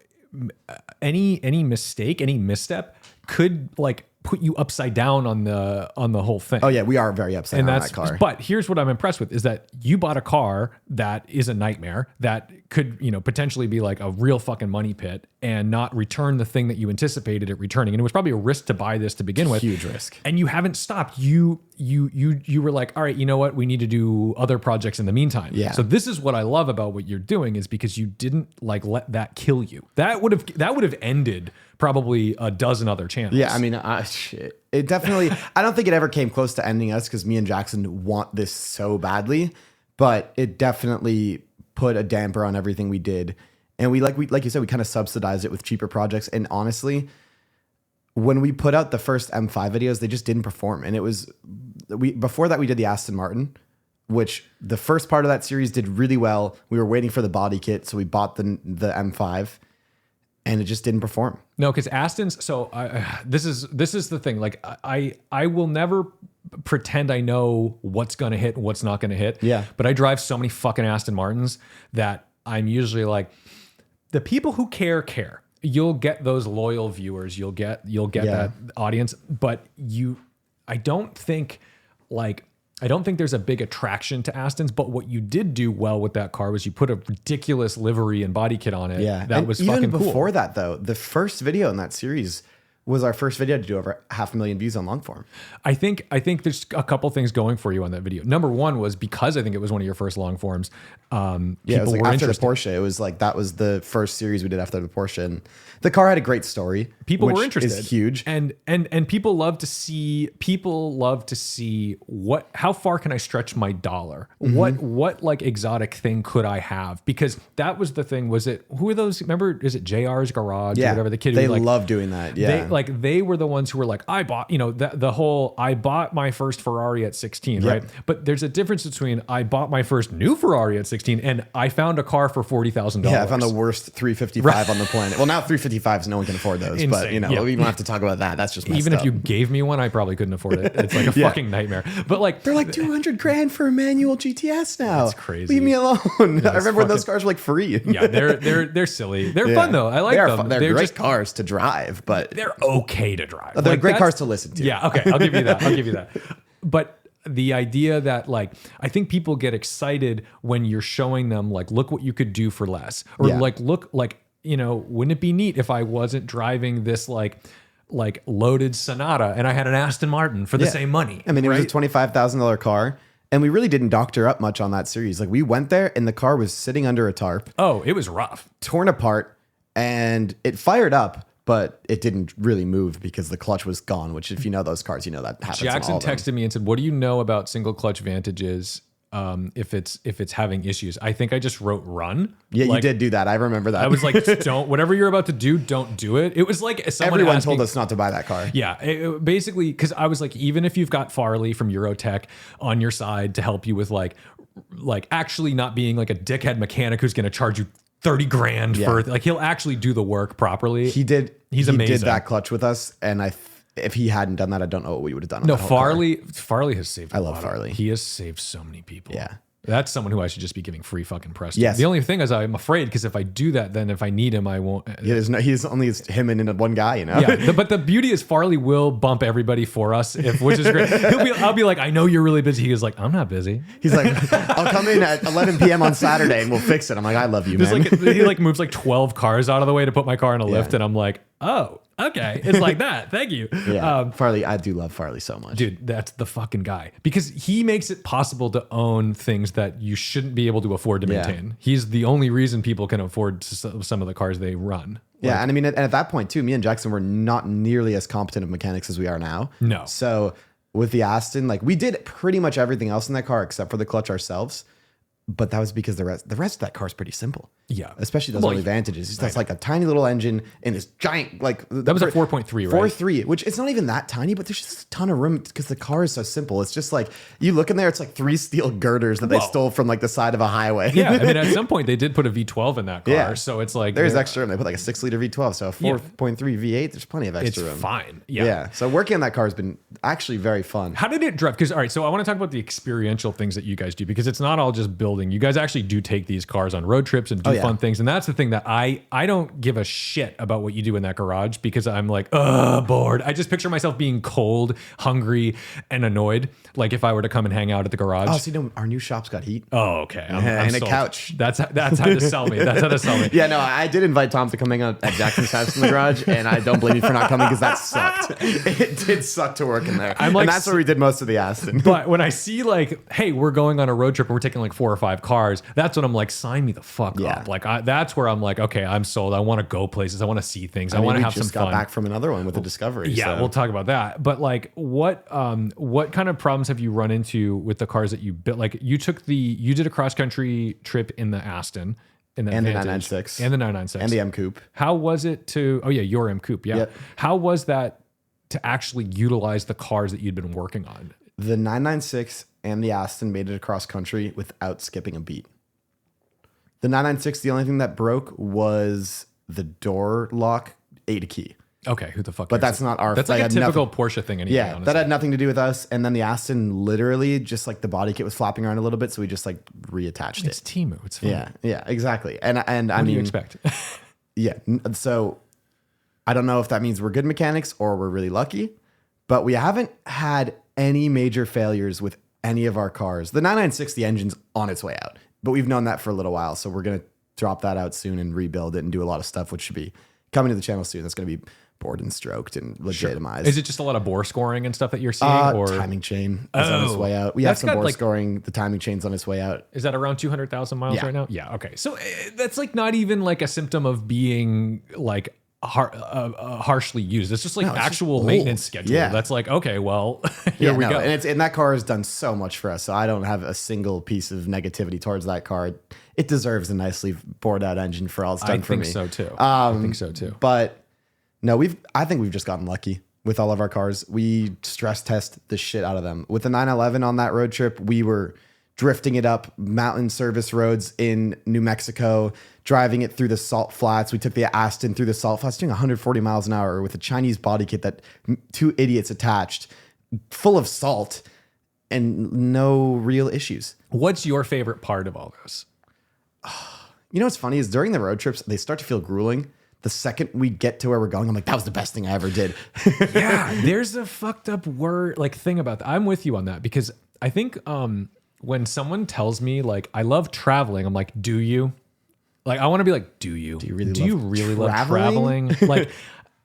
any mistake, any misstep could like put you upside down on the whole thing. Oh yeah, we are very upset on that car. But here's what I'm impressed with is that you bought a car that is a nightmare that could, you know, potentially be like a real fucking money pit and not return the thing that you anticipated it returning. And it was probably a risk to buy this to begin with. Huge risk. And you haven't stopped. You were like, all right, you know what? We need to do other projects in the meantime. Yeah. So this is what I love about what you're doing is because you didn't like let that kill you. That would have ended probably a dozen other channels. Yeah, I mean, shit. It definitely, I don't think it ever came close to ending us because me and Jackson want this so badly, but it definitely put a damper on everything we did. And we like you said, we kind of subsidized it with cheaper projects. And honestly, when we put out the first M5 videos, they just didn't perform. And it was, before that we did the Aston Martin, which the first part of that series did really well. We were waiting for the body kit, so we bought the M5. And it just didn't perform. No, because Aston's. So this is the thing. Like I will never pretend I know what's gonna hit and what's not gonna hit. Yeah. But I drive so many fucking Aston Martins that I'm usually like, the people who care. You'll get those loyal viewers. You'll get that audience. But I don't think there's a big attraction to Astons, but what you did do well with that car was you put a ridiculous livery and body kit on it. Yeah. That was fucking cool. Even before that, though, the first video in that series was our first video to do over 500,000 views on long form. I think there's a couple things going for you on that video. Number one was because I think it was one of your first long forms. It was like after the Porsche. It was like that was the first series we did after the Porsche, and the car had a great story. People were interested. Is huge, and people love to see how far can I stretch my dollar? What like exotic thing could I have? Because that was the thing. Was it who are those? Remember, is it JR's Garage or whatever? The kid they who like, love doing that. Yeah, they were the ones who were like, I bought, you know, the whole I bought my first Ferrari at 16, right? But there's a difference between I bought my first new Ferrari at 16 and I found a car for $40,000. Yeah, I found the worst 355 on the planet. Well, now 355s, no one can afford those. Insane. But you know, we don't have to talk about that. That's just messed even up. if you gave me one, I probably couldn't afford it. It's like a fucking nightmare. But like they're like 200 grand for a manual GTS now. That's crazy. Leave me alone. I remember when those cars were like free. Yeah, they're silly. They're fun though. I like them. They're great cars to drive, but they're okay to drive. They're great cars to listen to. Yeah, okay, I'll give you that. But the idea that like, I think people get excited when you're showing them like, look what you could do for less, or look like, you know, wouldn't it be neat if I wasn't driving this like loaded Sonata and I had an Aston Martin for the same money? I mean, it was a $25,000 car. And we really didn't doctor up much on that series. Like we went there and the car was sitting under a tarp. Oh, it was rough. Torn apart, and it fired up, but it didn't really move because the clutch was gone, which if you know those cars, you know that happens. Jackson texted me and said, what do you know about single clutch Vantages if it's having issues? I think I just wrote run. Yeah, like, you did do that. I remember that. I was like, don't, whatever you're about to do, don't do it. It was like everyone told us not to buy that car. Yeah, it basically, because I was like, even if you've got Farley from Eurotech on your side to help you with like actually not being like a dickhead mechanic who's going to charge you 30 grand for like, he'll actually do the work properly. He did. He's amazing. He did that clutch with us, and if he hadn't done that, I don't know what we would have done. No, Farley has saved. I love Farley. He has saved so many people. Yeah. That's someone who I should just be giving free fucking press to. Yes. The only thing is I'm afraid because if I do that, then if I need him, I won't. He's only him and one guy, you know? Yeah. But the beauty is Farley will bump everybody for us, which is great. I'll be like, I know you're really busy. He was like, I'm not busy. He's like, I'll come in at 11 p.m. on Saturday and we'll fix it. I'm like, I love you, man. He like moves like 12 cars out of the way to put my car in a lift. And I'm like, oh, okay. It's like that. Thank you. Yeah. Farley, I do love Farley so much. Dude, that's the fucking guy. Because he makes it possible to own things that you shouldn't be able to afford to maintain. He's the only reason people can afford some of the cars they run. Yeah, and I mean, at that point too, me and Jackson were not nearly as competent of mechanics as we are now. No. So with the Aston, like we did pretty much everything else in that car except for the clutch ourselves. But that was because the rest of that car is pretty simple. Yeah. Especially those early Vantages. It's just like a tiny little engine and this giant, like... That was a 4.3, right? 4.3, which it's not even that tiny, but there's just a ton of room because the car is so simple. It's just like, you look in there, it's like 3 steel girders that they stole from like the side of a highway. Yeah, I mean, at some point they did put a V12 in that car, Yeah. so it's like... There's extra room. They put like a 6-liter V12, so a 4.3 V8, there's plenty of extra room. It's fine. Yeah. Yeah, so working on that car has been actually very fun. How did it drive? Because, all right, so I want to talk about the experiential things that you guys do, because it's not all just building. You guys actually do take these cars on road trips and do fun things. And that's the thing that I don't give a shit about what you do in that garage, because I'm like, bored. I just picture myself being cold, hungry, and annoyed. Like if I were to come and hang out at the garage. Oh, so you know, our new shop's got heat. Oh, okay. I'm and sold. a couch. That's how to sell me. That's how to sell me. Yeah, no, I did invite Tom to come hang out at Jackson's house in the garage, and I don't blame you for not coming because that sucked. It did suck to work in there. I'm like, and that's where we did most of the Aston. But when I see like, hey, we're going on a road trip and we're taking like 4 or 5 cars, that's when I'm like, sign me the fuck up. Like that's where I'm like, okay, I'm sold. I want to go places. I want to see things. I want to have some fun. Got back from another one with the Discovery. Yeah, we'll talk about that. But like, what kind of problems have you run into with the cars that you built? Like you did a cross country trip in the Aston. And the 996. And the 996. And the M Coupe. How was it to, your M Coupe, yeah. Yep. How was that to actually utilize the cars that you'd been working on? The 996 and the Aston made it across country without skipping a beat. The 996, the only thing that broke was the door lock ate a key. Okay, who the fuck? But that's not our. That's like a typical Porsche thing. Anyway, yeah, honestly. that had nothing to do with us. And then the Aston, literally, just like the body kit was flopping around a little bit, so we just like reattached It's it. Temu. It's fine. Yeah, exactly. And I mean, What do you expect? Yeah, so I don't know if that means we're good mechanics or we're really lucky, but we haven't had any major failures with any of our cars. The 996, the engine's on its way out, but we've known that for a little while, so we're gonna drop that out soon and rebuild it and do a lot of stuff, which should be coming to the channel soon. That's gonna be bored and stroked and legitimized. Is it just a lot of bore scoring and stuff that you're seeing? Or timing chain is on its way out. We have some bore scoring. The timing chain's on its way out. Is that around 200,000 miles right now? Yeah. Okay. So that's like not even like a symptom of being like harshly used. It's just like actual maintenance schedule. Yeah. That's like, okay, well, here we go. And that car has done so much for us. So I don't have a single piece of negativity towards that car. It deserves a nicely bored out engine for all it's done for me. I think so too. But no, I think we've just gotten lucky with all of our cars. We stress test the shit out of them. With the 911 on that road trip, we were drifting it up mountain service roads in New Mexico, driving it through the salt flats. We took the Aston through the salt flats, doing 140 miles an hour with a Chinese body kit that 2 idiots attached, full of salt and no real issues. What's your favorite part of all this? You know what's funny is during the road trips, they start to feel grueling. The second we get to where we're going, I'm like, that was the best thing I ever did. Yeah, there's a fucked up thing about that. I'm with you on that, because I think when someone tells me like, I love traveling, I'm like, do you? Like, I want to be like, do you? Do you really love traveling? Like,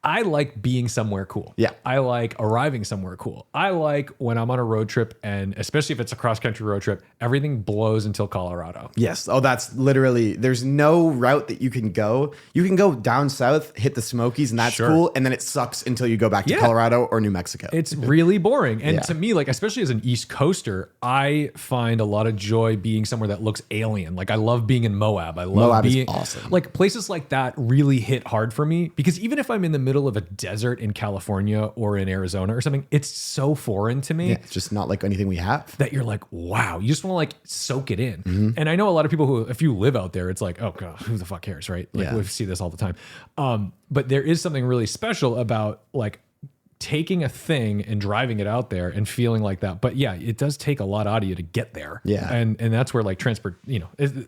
I like being somewhere cool. Yeah. I like arriving somewhere cool. I like when I'm on a road trip, and especially if it's a cross-country road trip, everything blows until Colorado. Yes. Oh, that's literally, there's no route that you can go. You can go down south, hit the Smokies, and that's cool. And then it sucks until you go back to Colorado or New Mexico. It's really boring. And to me, like, especially as an East Coaster, I find a lot of joy being somewhere that looks alien. Like, I love being in Moab. Moab is awesome. Like, places like that really hit hard for me, because even if I'm in the middle of a desert in California or in Arizona or something, it's so foreign to me. Yeah, it's just not like anything we have. That you're like, wow, you just want to like soak it in. And I know a lot of people who, if you live out there, it's like, oh God, who the fuck cares, right? Like we see this all the time. But there is something really special about like taking a thing and driving it out there and feeling like that. But yeah, it does take a lot out of you to get there. Yeah. And that's where like transport,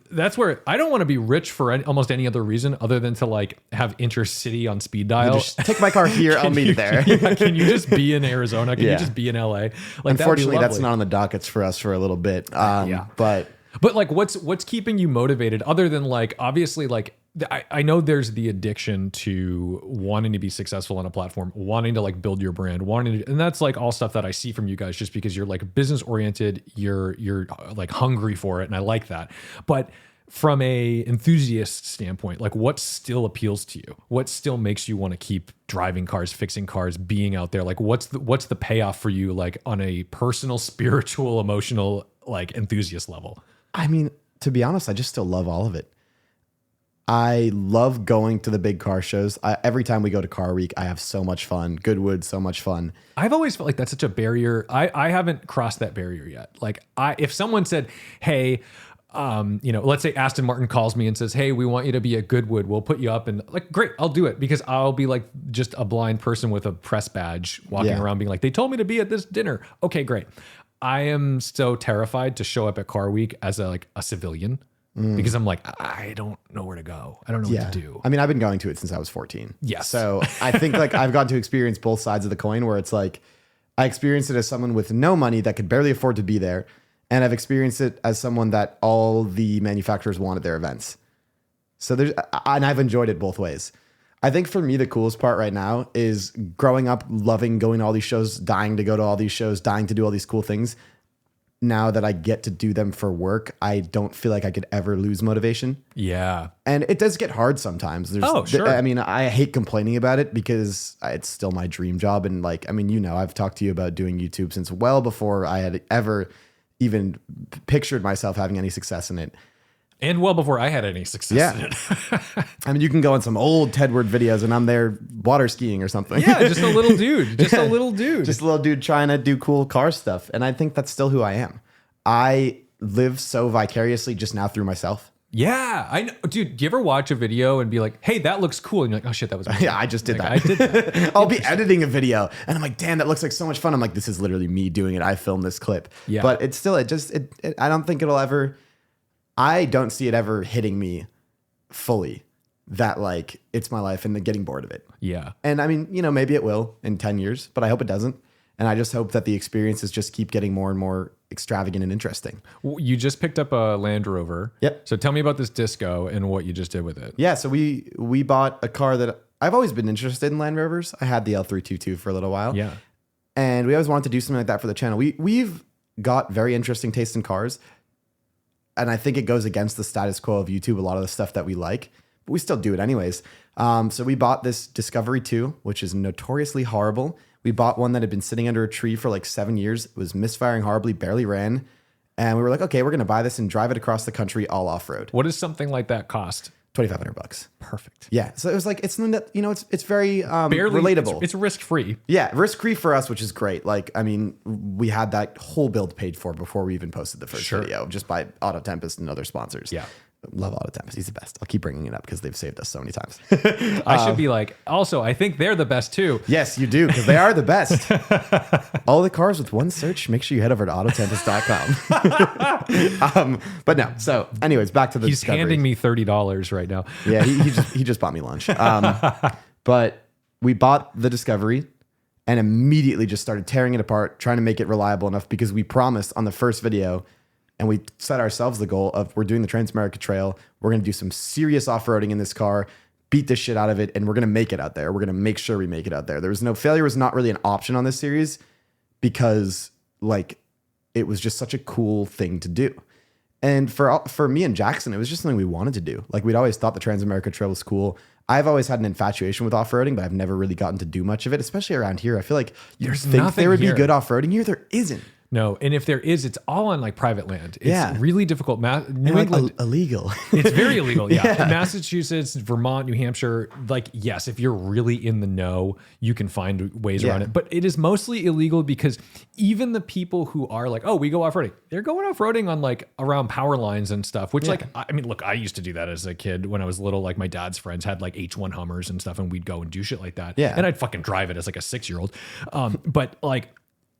that's where I don't want to be rich for almost any other reason other than to like have intercity on speed dial. Just take my car here, I'll meet you there. Can you just be in Arizona? Can you just be in LA? Like, unfortunately, that's not on the dockets for us for a little bit. But like what's keeping you motivated other than like, obviously, like, I know there's the addiction to wanting to be successful on a platform, wanting to like build your brand, and that's like all stuff that I see from you guys, just because you're like business oriented, you're like hungry for it, and I like that. But from a enthusiast standpoint, like what still appeals to you? What still makes you want to keep driving cars, fixing cars, being out there? Like what's the payoff for you, like on a personal, spiritual, emotional, like enthusiast level? I mean, to be honest, I just still love all of it. I love going to the big car shows. Every time we go to Car Week, I have so much fun. Goodwood, so much fun. I've always felt like that's such a barrier. I haven't crossed that barrier yet. Like if someone said, hey, let's say Aston Martin calls me and says, hey, we want you to be at Goodwood. We'll put you up, and like, great, I'll do it, because I'll be like just a blind person with a press badge walking around being like, they told me to be at this dinner. Okay, great. I am so terrified to show up at Car Week as a civilian. Because I'm like, I don't know where to go. I don't know what to do. I mean, I've been going to it since I was 14. Yes. So I think like I've got to experience both sides of the coin, where it's like I experienced it as someone with no money that could barely afford to be there. And I've experienced it as someone that all the manufacturers want at their events. So and I've enjoyed it both ways. I think for me, the coolest part right now is growing up, loving going to all these shows, dying to go to all these shows, dying to do all these cool things. Now that I get to do them for work, I don't feel like I could ever lose motivation. Yeah. And it does get hard sometimes. Sure. I mean, I hate complaining about it because it's still my dream job. And like, I mean, I've talked to you about doing YouTube since well before I had ever even pictured myself having any success in it. And well before I had any success in it. I mean, you can go on some old Tedward videos and I'm there water skiing or something. Yeah, just a little dude. Just a little dude. Just a little dude trying to do cool car stuff. And I think that's still who I am. I live so vicariously just now through myself. Yeah, I know. Dude, do you ever watch a video and be like, hey, that looks cool? And you're like, oh shit, that was me. Yeah, I just did that. I did that. I'll be editing a video and I'm like, damn, that looks like so much fun. I'm like, this is literally me doing it. I filmed this clip. Yeah. But it's still, I don't think it'll ever, I don't see it ever hitting me fully that like it's my life and then getting bored of it. Yeah. And I mean, maybe it will in 10 years, but I hope it doesn't. And I just hope that the experiences just keep getting more and more extravagant and interesting. Well, you just picked up a Land Rover. Yep. So tell me about this Disco and what you just did with it. Yeah. So we bought a car that I've always been interested in Land Rovers. I had the L322 for a little while. Yeah. And we always wanted to do something like that for the channel. We've got very interesting taste in cars. And I think it goes against the status quo of YouTube, a lot of the stuff that we like, but we still do it anyways. So we bought this Discovery 2, which is notoriously horrible. We bought one that had been sitting under a tree for like 7 years. It was misfiring horribly, barely ran. And we were like, okay, we're going to buy this and drive it across the country all off-road. What does something like that cost? $2,500. Perfect. Yeah. So it was like, it's something that, it's very relatable. It's risk-free. Yeah. Risk-free for us, which is great. Like, I mean, we had that whole build paid for before we even posted the first video, just by Auto Tempest and other sponsors. Yeah. Love Auto Tempest. He's the best. I'll keep bringing it up because they've saved us so many times. I should be like, also, I think they're the best too. Yes, you do, because they are the best. All the cars with one search, make sure you head over to autotempest.com. But no, so anyways, back to the He's Discovery. handing me $30 right now. Yeah, he just bought me lunch. But we bought the Discovery and immediately just started tearing it apart, trying to make it reliable enough because we promised on the first video, and we set ourselves the goal of we're doing the Trans-America Trail. We're going to do some serious off-roading in this car, beat the shit out of it, and we're going to make it out there. We're going to make sure we make it out there. Failure was not really an option on this series because like it was just such a cool thing to do. And for me and Jackson, it was just something we wanted to do. Like we'd always thought the Trans-America Trail was cool. I've always had an infatuation with off-roading, but I've never really gotten to do much of it, especially around here. I feel like you'd think there would be good off-roading here. There isn't. No, and if there is, it's all on like private land. It's really difficult. New England, illegal. It's very illegal. Yeah. Massachusetts, Vermont, New Hampshire. Like, yes, if you're really in the know, you can find ways around it. But it is mostly illegal because even the people who are like, oh, we go off-roading, they're going off-roading on like around power lines and stuff, which like, I mean, look, I used to do that as a kid when I was little. Like my dad's friends had like H1 Hummers and stuff and we'd go and do shit like that. Yeah. And I'd fucking drive it as like a 6-year-old. But like,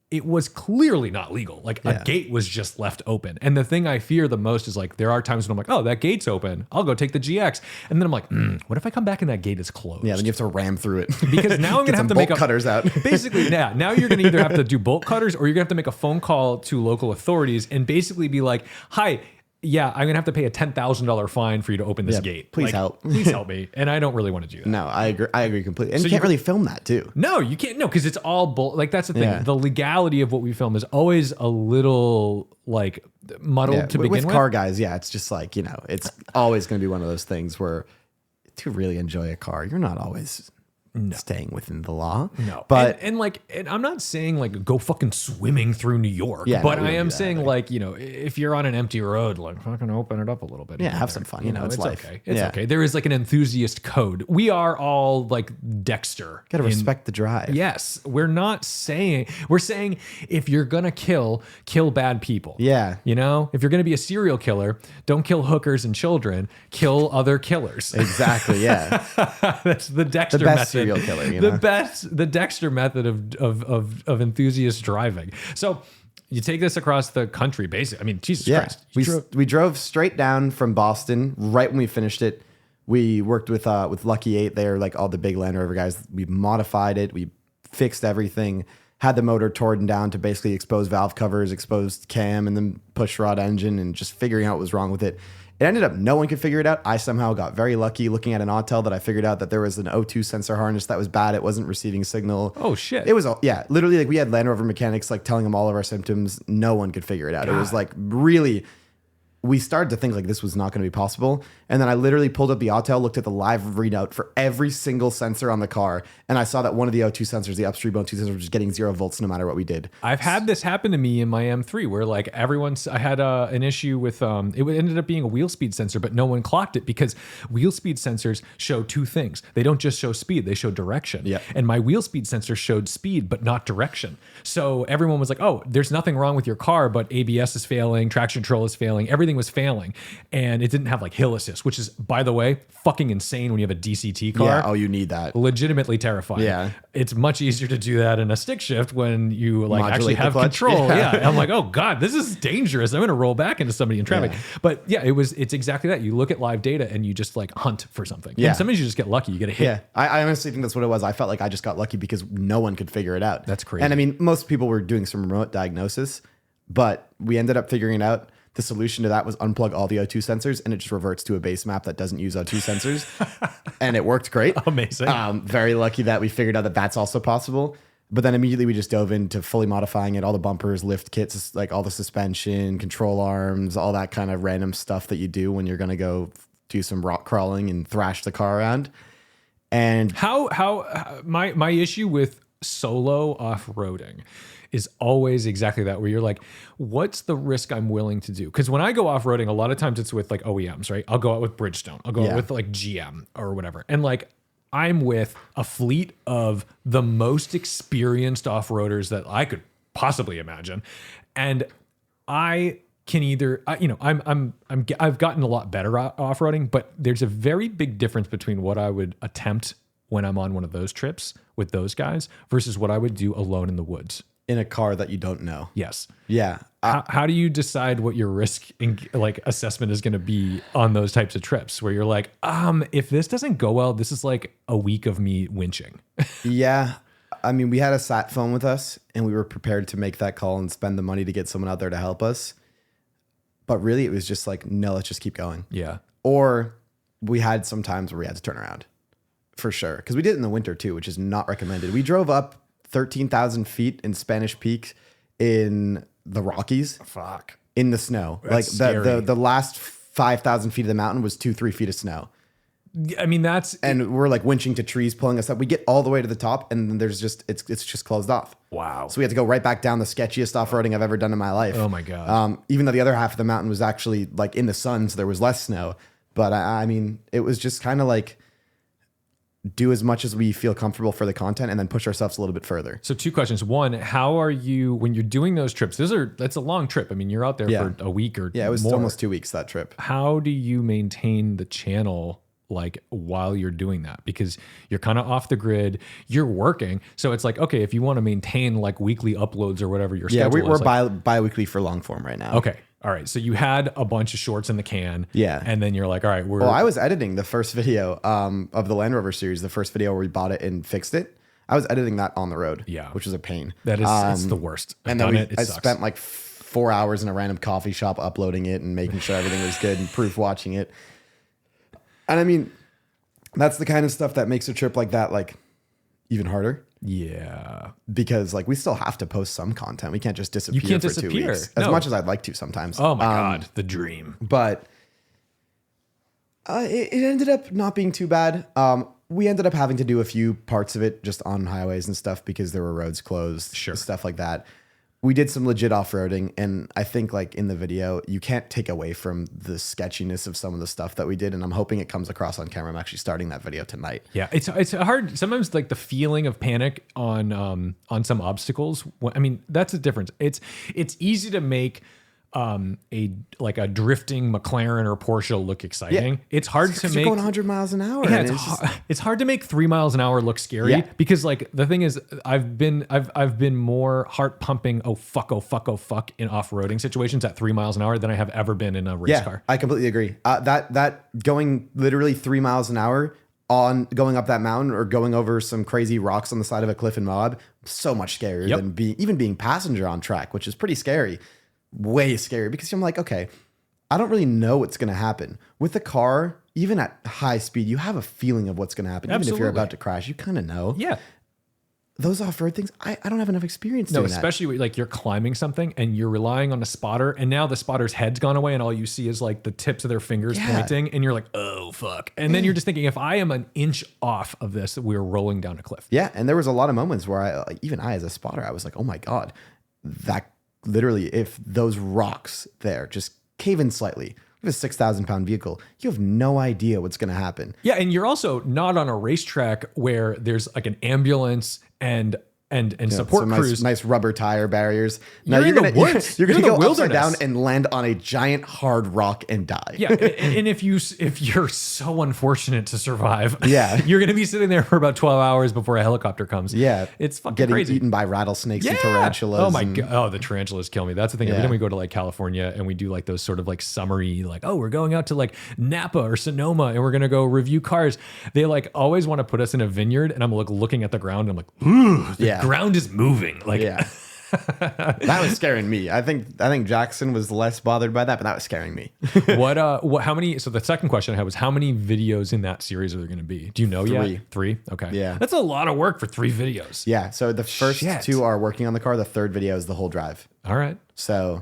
it was clearly not legal. Like a gate was just left open. And the thing I fear the most is like, there are times when I'm like, oh, that gate's open. I'll go take the GX. And then I'm like, what if I come back and that gate is closed? Yeah, then you have to ram through it. Because now I'm going to have to make cutters out. Basically, now you're going to either have to do bolt cutters or you're going to have to make a phone call to local authorities and basically be like, hi, yeah, I'm going to have to pay a $10,000 fine for you to open this gate. Please help. Please help me. And I don't really want to do that. No, I agree completely. And so you can't really film that too. No, you can't. No, because it's all like that's the thing. Yeah. The legality of what we film is always a little like muddled to begin with. With car guys, it's just like, it's always going to be one of those things where to really enjoy a car, you're not always staying within the law. No, but and I'm not saying like go fucking swimming through New York, Yeah, but no, we I don't am do that saying either. like, you know, if you're on an empty road, like fucking open it up a little bit. Yeah, and have get some there. fun, you know, it's life. okay. It's Yeah. okay. There is like an enthusiast code. We are all like Dexter. Gotta respect the drive. Yes, we're saying if you're gonna kill bad people. Yeah. You know, if you're gonna be a serial killer, don't kill hookers and children, kill other killers. Exactly. Yeah. That's the Dexter The best method. serial killer, you know? The Dexter method of enthusiast driving. So you take this across the country, basically. I mean, Jesus Yeah. Christ. We drove straight down from Boston right when we finished it. We worked with Lucky 8. They're like all the big Land Rover guys. We modified it. We fixed everything. Had the motor torn down to basically expose valve covers, exposed cam, and then push rod engine, and just figuring out what was wrong with it. It ended up no one could figure it out. I somehow got very lucky looking at an Autel that I figured out that there was an O2 sensor harness that was bad. It wasn't receiving signal. Oh, shit. It was all, yeah, literally like we had Land Rover mechanics like telling them all of our symptoms. No one could figure it out. It was like really, we started to think like this was not going to be possible. And then I literally pulled up the Autel, looked at the live readout for every single sensor on the car. And I saw that one of the O2 sensors, the upstream O2 sensor, was getting 0 volts no matter what we did. I've had this happen to me in my M3 where like I had an issue with, it ended up being a wheel speed sensor, but no one clocked it because wheel speed sensors show two things. They don't just show speed, they show direction. Yeah. And my wheel speed sensor showed speed, but not direction. So everyone was like, oh, there's nothing wrong with your car, but ABS is failing, traction control is failing, everything was failing. And it didn't have like hill assist, which is, by the way, fucking insane when you have a DCT car. Yeah, oh, you need that. Legitimately terrifying. Yeah. It's much easier to do that in a stick shift when you like Modulate actually the have clutch. control. Yeah. Yeah. I'm like, oh God, this is dangerous. I'm going to roll back into somebody in traffic. Yeah. But yeah, it's exactly that. You look at live data and you just like hunt for something. Yeah. And sometimes you just get lucky. You get a hit. Yeah, I honestly think that's what it was. I felt like I just got lucky because no one could figure it out. That's crazy. And I mean, most people were doing some remote diagnosis, but we ended up figuring it out. The solution to that was unplug all the O2 sensors, and it just reverts to a base map that doesn't use O2 sensors. And it worked great. Amazing. Very lucky that we figured out that that's also possible. But then immediately we just dove into fully modifying it, all the bumpers, lift kits, like all the suspension, control arms, all that kind of random stuff that you do when you're going to go do some rock crawling and thrash the car around. And How my issue with solo off-roading is always exactly that, where you're like, what's the risk I'm willing to do? Because when I go off-roading, a lot of times it's with like OEMs, right? I'll go out with Bridgestone. I'll go out with like GM or whatever. And like, I'm with a fleet of the most experienced off-roaders that I could possibly imagine. And I can either, I've gotten a lot better off-roading, but there's a very big difference between what I would attempt when I'm on one of those trips with those guys versus what I would do alone in the woods. in a car that you don't know. Yes. Yeah. How do you decide what your risk like assessment is going to be on those types of trips where you're like, if this doesn't go well, this is like a week of me winching. Yeah. I mean, we had a sat phone with us and we were prepared to make that call and spend the money to get someone out there to help us. But really it was just like, no, let's just keep going. Yeah. Or we had some times where we had to turn around for sure. Cause we did it in the winter too, which is not recommended. We drove up 13,000 feet in Spanish Peak in the Rockies. Fuck. In the snow. That's like scary. the last 5,000 feet of the mountain was 2-3 feet of snow. I mean, And we're like winching to trees, pulling us up. We get all the way to the top and then there's just, it's just closed off. wow. So we had to go right back down the sketchiest off-roading I've ever done in my life. Oh my God. Even though the other half of the mountain was actually like in the sun, so there was less snow. But I mean, it was just kind of like do as much as we feel comfortable for the content and then push ourselves a little bit further. So 2 questions. One, how are you, when you're doing those trips, that's a long trip. I mean, you're out there Yeah. for a week or Yeah, it was more. almost 2 weeks, that trip. How do you maintain the channel like while you're doing that? Because you're kind of off the grid, you're working. So it's like, okay, if you want to maintain like weekly uploads or whatever your Yeah, schedule we're is. Like, bi-weekly for long form right now. okay. All right. So you had a bunch of shorts in the can. Yeah. And then you're like, all right, Well, I was editing the first video of the Land Rover series, the first video where we bought it and fixed it. I was editing that on the road, Yeah. which was a pain. that is, it's the worst. I've And then done it I sucks. spent like 4 hours in a random coffee shop uploading it and making sure everything was good and proof watching it. And I mean, that's the kind of stuff that makes a trip like that like even harder. Yeah. Because like we still have to post some content. We can't just disappear can't for disappear. 2 weeks. As No. much as I'd like to sometimes. Oh my God. The dream. But it ended up not being too bad. we ended up having to do a few parts of it just on highways and stuff because there were roads closed, stuff like that. We did some legit off-roading, and I think like in the video, you can't take away from the sketchiness of some of the stuff that we did, and I'm hoping it comes across on camera. I'm actually starting that video tonight. Yeah, it's hard sometimes, like the feeling of panic on some obstacles. I mean, that's the difference. It's easy to make a drifting McLaren or Porsche look exciting. Yeah. It's hard to make you're going 100 miles an hour. Yeah, it's hard to make 3 miles an hour look scary because like the thing is I've been more heart pumping oh fuck in off-roading situations at 3 miles an hour than I have ever been in a race car. I completely agree. That going literally 3 miles an hour on going up that mountain or going over some crazy rocks on the side of a cliff in Moab, so much scarier than being passenger on track, which is pretty scary. Way scary because I'm like, okay, I don't really know what's going to happen with the car. Even at high speed, you have a feeling of what's going to happen. Absolutely. Even if you're about to crash, you kind of know. Yeah. Those off-road things, I don't have enough experience doing that. Especially like you're climbing something and you're relying on a spotter, and now the spotter's head's gone away and all you see is like the tips of their fingers pointing, and you're like, oh fuck. And then you're just thinking, if I am an inch off of this, we're rolling down a cliff. Yeah. And there was a lot of moments where even I as a spotter, I was like, oh my God, that literally, if those rocks there just cave in slightly, with a 6,000-pound vehicle, you have no idea what's going to happen. Yeah, and you're also not on a racetrack where there's like an ambulance and support crews. Nice rubber tire barriers. Now you're gonna go upside down and land on a giant hard rock and die. Yeah, and if you're so unfortunate to survive, you're gonna be sitting there for about 12 hours before a helicopter comes. Yeah, it's fucking getting crazy. eaten by rattlesnakes and tarantulas. Oh my god! Oh, the tarantulas kill me. That's the thing. Every time we go to like California and we do like those sort of like summery, like, oh, we're going out to like Napa or Sonoma and we're gonna go review cars. They like always want to put us in a vineyard, and I'm like looking at the ground and I'm like, ooh, ground is moving. Like, that was scaring me. I think Jackson was less bothered by that, but that was scaring me. How many? So the second question I had was, how many videos in that series are there going to be? Do you know yet? 3. Okay. Yeah. That's a lot of work for 3 videos. Yeah. So the first 2 are working on the car. The third video is the whole drive. All right. So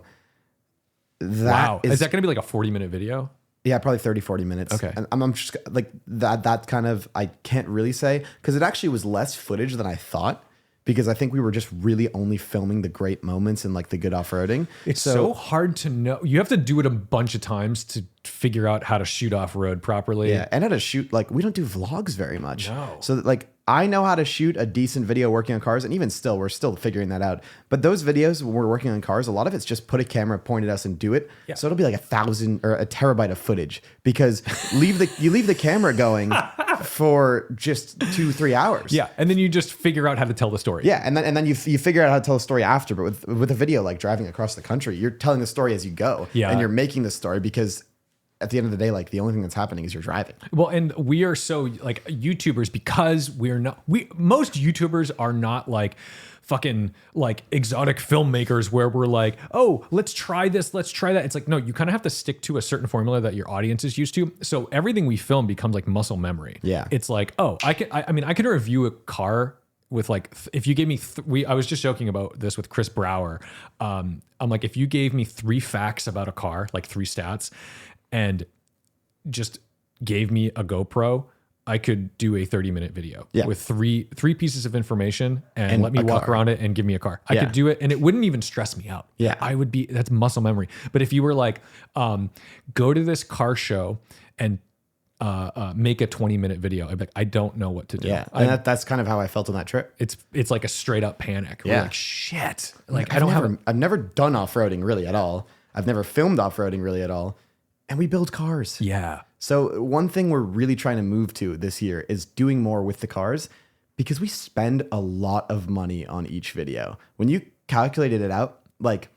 is that going to be like a 40-minute video? Yeah, probably 30, 40 minutes. Okay. And I'm just like that kind of, I can't really say because it actually was less footage than I thought. Because I think we were just really only filming the great moments and like the good off-roading. It's so hard to know. You have to do it a bunch of times to figure out how to shoot off-road properly. Yeah, and how to shoot, like we don't do vlogs very much. No. So like I know how to shoot a decent video working on cars, and even still, we're still figuring that out. But those videos when we're working on cars, a lot of it's just put a camera, point at us, and do it. Yeah. So it'll be like 1,000 or a terabyte of footage because you leave the camera going for just 2-3 hours. Yeah, and then you just figure out how to tell the story. Yeah, and then you figure out how to tell a story after. But with a video like driving across the country, you're telling the story as you go. Yeah, and you're making the story because at the end of the day, like the only thing that's happening is you're driving. Well, and we are so like YouTubers because most YouTubers are not like fucking like exotic filmmakers where we're like, oh, let's try this, let's try that. It's like, no, you kind of have to stick to a certain formula that your audience is used to. So everything we film becomes like muscle memory. Yeah. It's like, oh, I can review a car with like, if you gave me, I was just joking about this with Chris Brower. I'm like, if you gave me 3 facts about a car, like 3 stats, and just gave me a GoPro, I could do a 30-minute video with three pieces of information and let me walk around it and give me a car. I could do it and it wouldn't even stress me out. Yeah. That's muscle memory. But if you were like, go to this car show and make a 20-minute video, I'd be like, I don't know what to do. Yeah. And that's kind of how I felt on that trip. It's like a straight up panic. Yeah. We're like, shit. Like I've never done off-roading really at all. I've never filmed off-roading really at all. And we build cars. Yeah. So one thing we're really trying to move to this year is doing more with the cars because we spend a lot of money on each video. When you calculated it out, like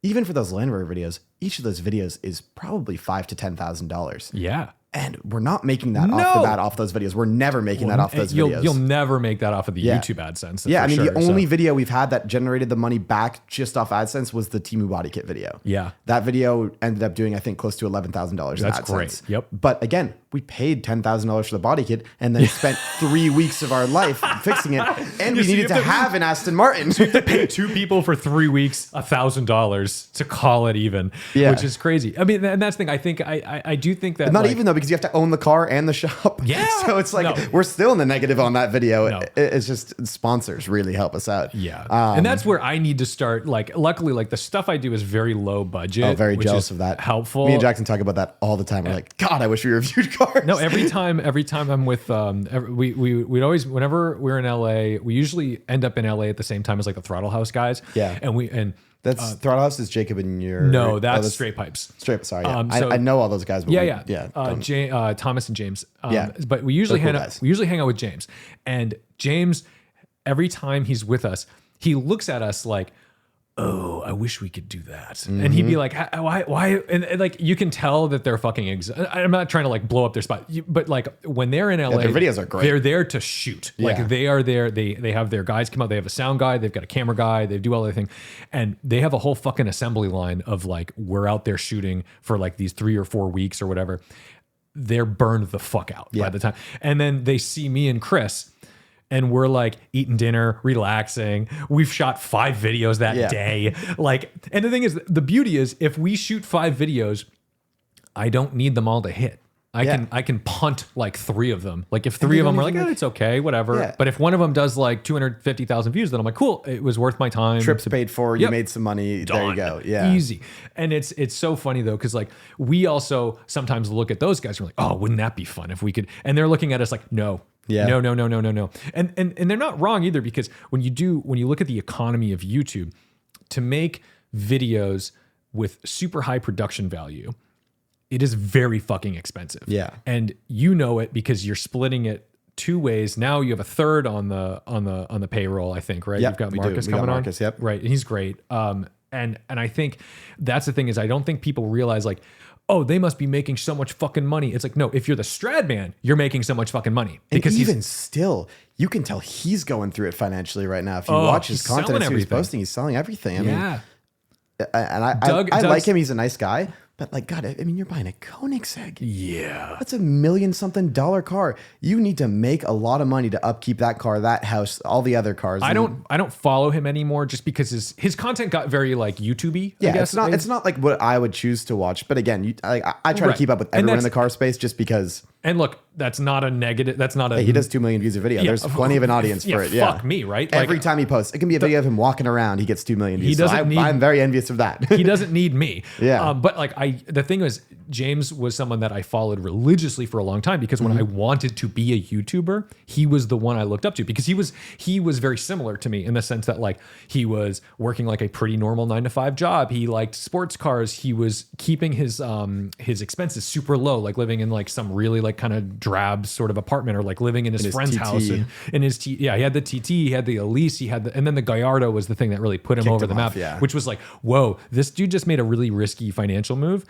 even for those Land Rover videos, each of those videos is probably $5,000 to $10,000. Yeah. And we're not making that off the bat off those videos. We're never making that off those videos. You'll never make that off of the YouTube AdSense. Yeah, I mean, the only video we've had that generated the money back just off AdSense was the Temu Body Kit video. Yeah. That video ended up doing, I think, close to $11,000 in AdSense. That's great. Yep. But again, we paid $10,000 for the body kit and then spent 3 weeks of our life fixing it. And we needed to have an Aston Martin. So you have to pay 2 people for 3 weeks, $1,000 to call it even, which is crazy. I mean, and that's the thing. I think I do think that not even though, because you have to own the car and the shop. Yeah. So it's like we're still in the negative on that video. It's just sponsors really help us out. Yeah. And that's where I need to start. Like, luckily, like the stuff I do is very low budget. Oh, very jealous of that. Helpful. Me and Jackson talk about that all the time. We're like, God, I wish we reviewed cars. No, every time I'm with, we'd always, whenever we're in LA, we usually end up in LA at the same time as like the Throttle House guys. Yeah. And that's Throttle House is Jacob and your. No, that's Straight Pipes. Sorry. Yeah. I know all those guys. But Thomas and James. Yeah. But we usually They're hang cool out. guys. We usually hang out with James, and James, every time he's with us, he looks at us like, oh, I wish we could do that. And he'd be like, why? And like, you can tell that they're fucking, I'm not trying to like blow up their spot, but like when they're in LA, their videos are great. They're there to shoot. Like they are there. They have their guys come out. They have a sound guy. They've got a camera guy. They do all everything. And they have a whole fucking assembly line of like, we're out there shooting for like these 3 or 4 weeks or whatever. They're burned the fuck out by the time. And then they see me and Chris, and we're like eating dinner, relaxing. We've shot 5 videos that day. Like, and the thing is, the beauty is if we shoot 5 videos, I don't need them all to hit. I can punt like 3 of them. Like if 3 of them are like, it's okay, whatever. Yeah. But if one of them does like 250,000 views, then I'm like, cool, it was worth my time. Trips paid for, you made some money. Done. There you go. Yeah. Easy. And it's so funny though, because like we also sometimes look at those guys and we're like, oh, wouldn't that be fun if we could? And they're looking at us like, no. Yeah. No. And they're not wrong either, because when you look at the economy of YouTube, to make videos with super high production value, it is very fucking expensive. Yeah. And you know it because you're splitting it 2 ways. Now you have a third on the payroll, I think, right? Yep, You've got Marcus coming on. Yep. Right. And he's great. And I think that's the thing is I don't think people realize like, oh, they must be making so much fucking money. It's like, no, if you're the Strad man, you're making so much fucking money. Because and even still, you can tell he's going through it financially right now. If you watch his content, he's posting, he's selling everything. I mean, and I like him. He's a nice guy. But like, God, I mean, you're buying a Koenigsegg. Yeah. That's $1 million something car. You need to make a lot of money to upkeep that car, that house, all the other cars. I don't follow him anymore just because his content got very like YouTube-y. Yeah, I guess. It's not like what I would choose to watch. But again, I try to keep up with everyone in the car space just because. And look, that's not a negative. That's not a. Hey, he does 2 million views a video. There's plenty of an audience for it. Fuck me, right? Every time he posts, it can be a video of him walking around. He gets 2 million views. I'm very envious of that. He doesn't need me. Yeah. But like the thing was, James was someone that I followed religiously for a long time because when I wanted to be a YouTuber, he was the one I looked up to because he was very similar to me in the sense that like he was working like a pretty normal 9-to-5 job. He liked sports cars. He was keeping his expenses super low, like living in like some really like kind of drab sort of apartment or like living in his friend's house and in his he had the TT, he had the Elise, and then the Gallardo was the thing that really put him over the map, which was like, whoa, this dude just made a really risky financial move.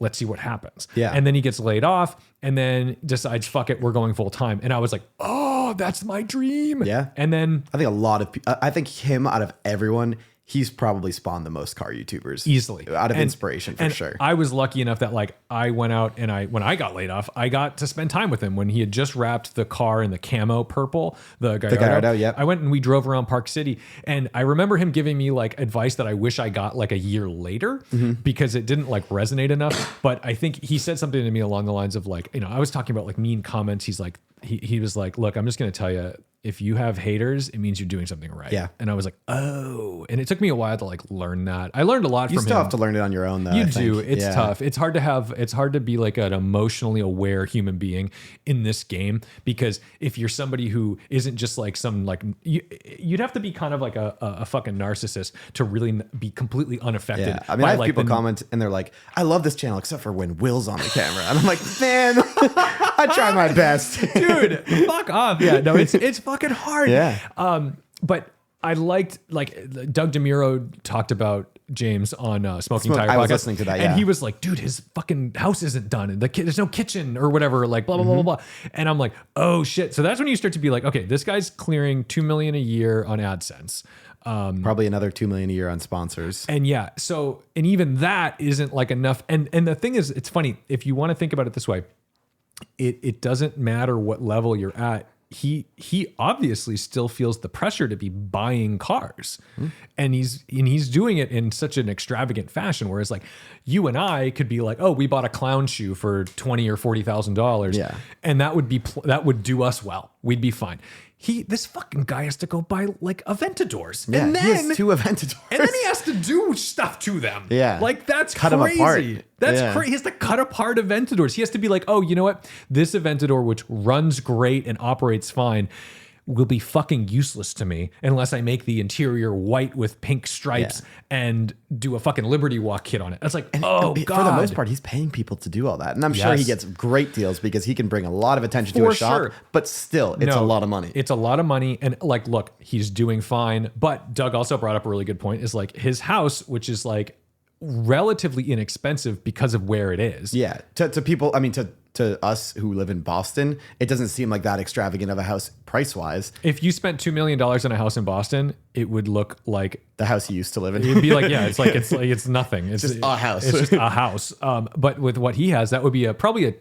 Let's see what happens. Yeah. And then he gets laid off and then decides, fuck it, we're going full time. And I was like, oh, that's my dream. Yeah. And then I think a lot of people, I think him out of everyone, he's probably spawned the most car YouTubers easily out of inspiration for sure. I was lucky enough that like I went out and when I got laid off, I got to spend time with him when he had just wrapped the car in the camo purple, the Gallardo. Yep. I went and we drove around Park City and I remember him giving me like advice that I wish I got like a year later because it didn't like resonate enough. But I think he said something to me along the lines of like, I was talking about like mean comments. He's like, he was like, look, I'm just going to tell you, if you have haters, it means you're doing something right. Yeah. And I was like, oh. And it took me a while to like learn that. I learned a lot from him. You still have to learn it on your own though. You do. It's tough. It's hard to be like an emotionally aware human being in this game because if you're somebody who isn't just like some like, you'd have to be kind of like a fucking narcissist to really be completely unaffected. Yeah. I mean, I have people comment and they're like, I love this channel except for when Will's on the camera. And I'm like, man, I try my best. Dude, fuck off. Yeah, no, it's fucking hard. Yeah. But I liked like Doug DeMuro talked about James on Smoking Tire Podcast. I was listening to that, and he was like, dude, his fucking house isn't done, and there's no kitchen or whatever, like blah blah blah blah blah. And I'm like, oh shit. So that's when you start to be like, okay, this guy's clearing $2 million a year on AdSense. Probably another 2 million a year on sponsors. And yeah, and even that isn't like enough. And the thing is, it's funny if you want to think about it this way. it doesn't matter what level you're at. He obviously still feels the pressure to be buying cars, and he's doing it in such an extravagant fashion. Whereas like you and I could be like, oh, we bought a clown shoe for $20,000 or $40,000, Yeah. and that would do us well. We'd be fine. This fucking guy has to go buy like Aventadors, Yeah, and he then has 2 Aventadors. and then he has to do stuff to them. Yeah. Like that's Cut 'em crazy. apart. That's Yeah. crazy. He has to cut apart Aventadors. He has to be like, oh, you know what? This Aventador, which runs great and operates fine, will be fucking useless to me unless I make the interior white with pink stripes and do a fucking Liberty Walk kit on it. That's like, oh, God. For the most part, he's paying people to do all that. And I'm sure he Yes. gets great deals because he can bring a lot of attention to For a shop, sure. but still, it's a lot of money. It's a lot of money. And like, look, he's doing fine. But Doug also brought up a really good point is like his house, which is like relatively inexpensive because of where it is. Yeah. To people, I mean, to us who live in Boston, it doesn't seem like that extravagant of a house price-wise. If you spent $2 million on a house in Boston, it would look like The house he used to live in. it'd be like, yeah, it's nothing. It's just a house. It's just a house. But with what he has, that would be probably a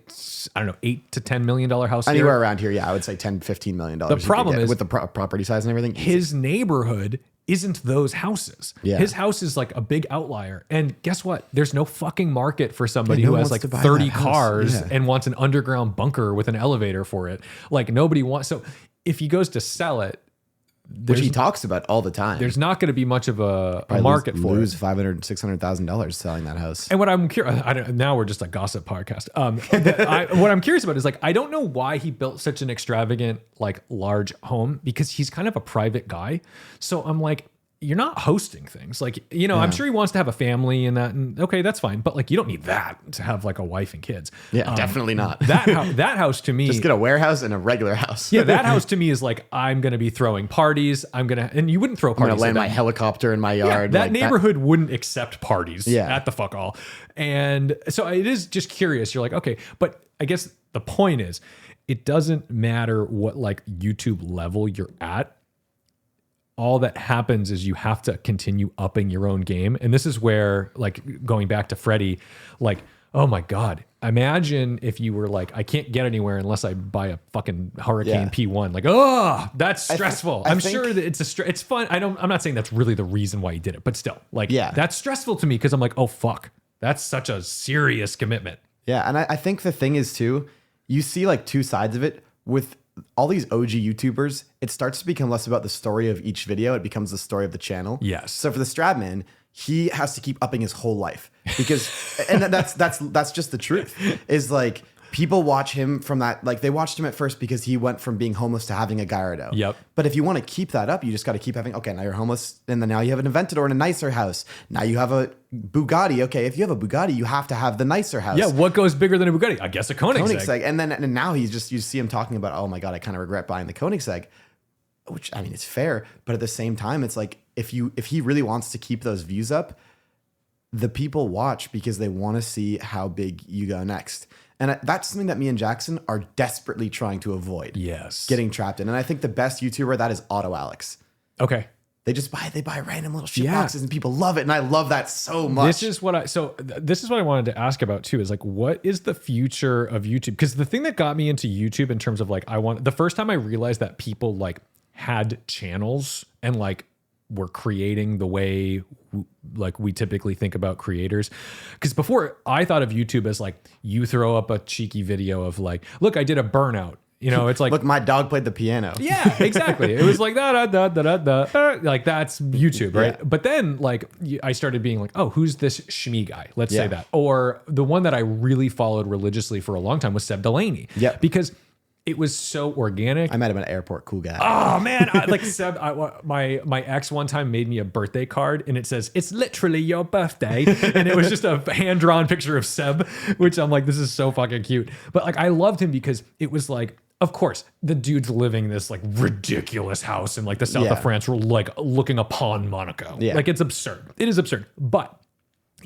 I don't know, $8 to $10 million house. Anywhere here. around here, yeah, I would say $10-15 million. The problem is with the property size and everything. His neighborhood isn't those houses. Yeah. His house is like a big outlier. And guess what? There's no fucking market for somebody no who one has wants like to buy 30 that house. cars Yeah. and wants an underground bunker with an elevator for it. Like nobody wants. So if he goes to sell it, which he talks about all the time. there's not going to be much of a Probably market for lose it. $500,000, $600,000 selling that house. And what I'm curious, now we're just a gossip podcast. What I'm curious about is like, I don't know why he built such an extravagant, like large home because he's kind of a private guy. So I'm like, you're not hosting things. Like, you know, I'm sure he wants to have a family and that, and okay, that's fine. But like, you don't need that to have like a wife and kids. Yeah, definitely not. That house to me, Just get a warehouse and a regular house. yeah, that house to me is like, I'm going to be throwing parties. And you wouldn't throw I'm parties. gonna land at my that. helicopter in my Yeah, yard. that like neighborhood wouldn't accept parties Yeah. at the fuck all. And so it is just curious. You're like, okay, but I guess the point is it doesn't matter what like YouTube level you're at. All that happens is you have to continue upping your own game. And this is where, like, going back to Freddie, like, oh my God, imagine if you were like, I can't get anywhere unless I buy a fucking Hurricane P1. Like, oh, that's stressful. I'm sure that it's fun. I'm not saying that's really the reason why he did it, but still, like, that's stressful to me because I'm like, oh fuck, that's such a serious commitment. Yeah, and I think the thing is too, you see like two sides of it. With all these OG YouTubers, it starts to become less about the story of each video. It becomes the story of the channel. Yes. So for the Stradman, he has to keep upping his whole life because, and that's just the truth. Is like people watch him from that. Like they watched him at first because he went from being homeless to having a Gallardo. Yep. But if you want to keep that up, you just got to keep having. Okay, now you're homeless, and then now you have an Aventador in a nicer house. Now you have a Bugatti. Okay, if you have a Bugatti, you have to have the nicer house. Yeah, what goes bigger than a Bugatti? I guess a Koenigsegg. And now you see him talking about, oh my God, I kind of regret buying the Koenigsegg, which I mean, it's fair. But at the same time, it's like, if he really wants to keep those views up, the people watch because they want to see how big you go next. And that's something that me and Jackson are desperately trying to avoid. Yes. Getting trapped in. And I think the best YouTuber that is Auto Alex. Okay. They buy random little shit boxes and people love it. And I love that so much. This is what I wanted to ask about too, is like, what is the future of YouTube? Because the thing that got me into YouTube in terms of like, the first time I realized that people like had channels and like were creating the way like we typically think about creators. Because before I thought of YouTube as like, you throw up a cheeky video of like, look, I did a burnout. You know, it's like, look, my dog played the piano. Yeah, exactly. It was like like that's YouTube, right? Yeah. But then like I started being like, oh, who's this Shmee guy? Let's say that. Or the one that I really followed religiously for a long time was Seb Delaney. Yeah, because it was so organic. I met him at an airport. Cool guy. Oh man, like Seb, my ex one time made me a birthday card, and it says it's literally your birthday, and it was just a hand drawn picture of Seb, which I'm like, this is so fucking cute. But like, I loved him because it was like, of course, the dude's living in this like ridiculous house in like the south of France, like looking upon Monaco. Yeah. Like it's absurd. It is absurd. But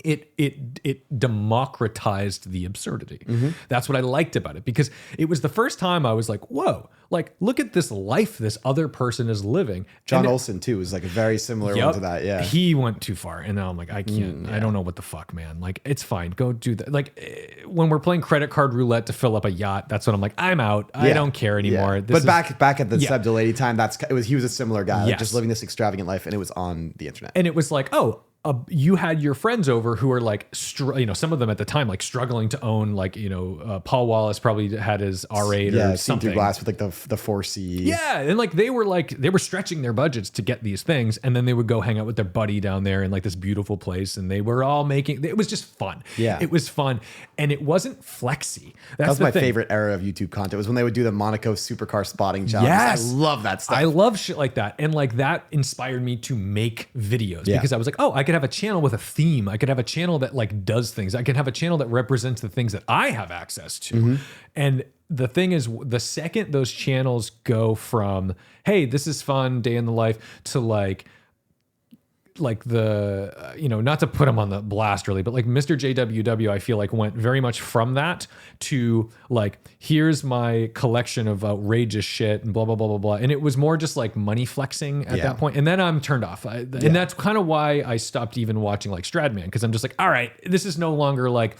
it democratized the absurdity. That's what I liked about it, because it was the first time I was like, whoa, like look at this life this other person is living. John Olsen too is like a very similar one to that. Yeah. He went too far. And now I'm like, I can't, I don't know what the fuck, man. Like, it's fine. Go do that. Like when we're playing credit card roulette to fill up a yacht, that's when I'm like, I'm out. I don't care anymore. Yeah. But back at the Seb Delaney time, he was a similar guy, like just living this extravagant life, and it was on the internet. And it was like, oh, you had your friends over who were like, some of them at the time, like struggling to own, like, Paul Wallace probably had his R8 or something. Through glass with like the 4C. Yeah. And they were stretching their budgets to get these things. And then they would go hang out with their buddy down there in like this beautiful place. And they were all it was just fun. Yeah. It was fun. And it wasn't flexy. That was my favorite era of YouTube content, was when they would do the Monaco supercar spotting challenge. Yes. I love that stuff. I love shit like that. And like that inspired me to make videos because I was like, oh, I could have a channel with a theme. I could have a channel that like does things. I could have a channel that represents the things that I have access to. And the thing is, the second those channels go from, hey, this is fun, day in the life, to like the, not to put him on the blast really, but like Mr. JWW, I feel like went very much from that to like, here's my collection of outrageous shit and blah, blah, blah, blah, blah. And it was more just like money flexing at that point. And then I'm turned off. And that's kind of why I stopped even watching like Stradman, because I'm just like, all right, this is no longer like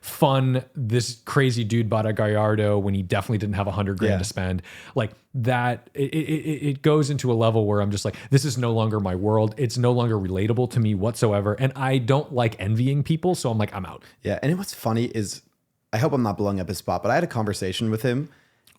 fun. This crazy dude bought a Gallardo when he definitely didn't have $100,000 to spend. Like that, it goes into a level where I'm just like, this is no longer my world. It's no longer relatable to me whatsoever. And I don't like envying people. So I'm like, I'm out. Yeah. And what's funny is, I hope I'm not blowing up his spot, but I had a conversation with him.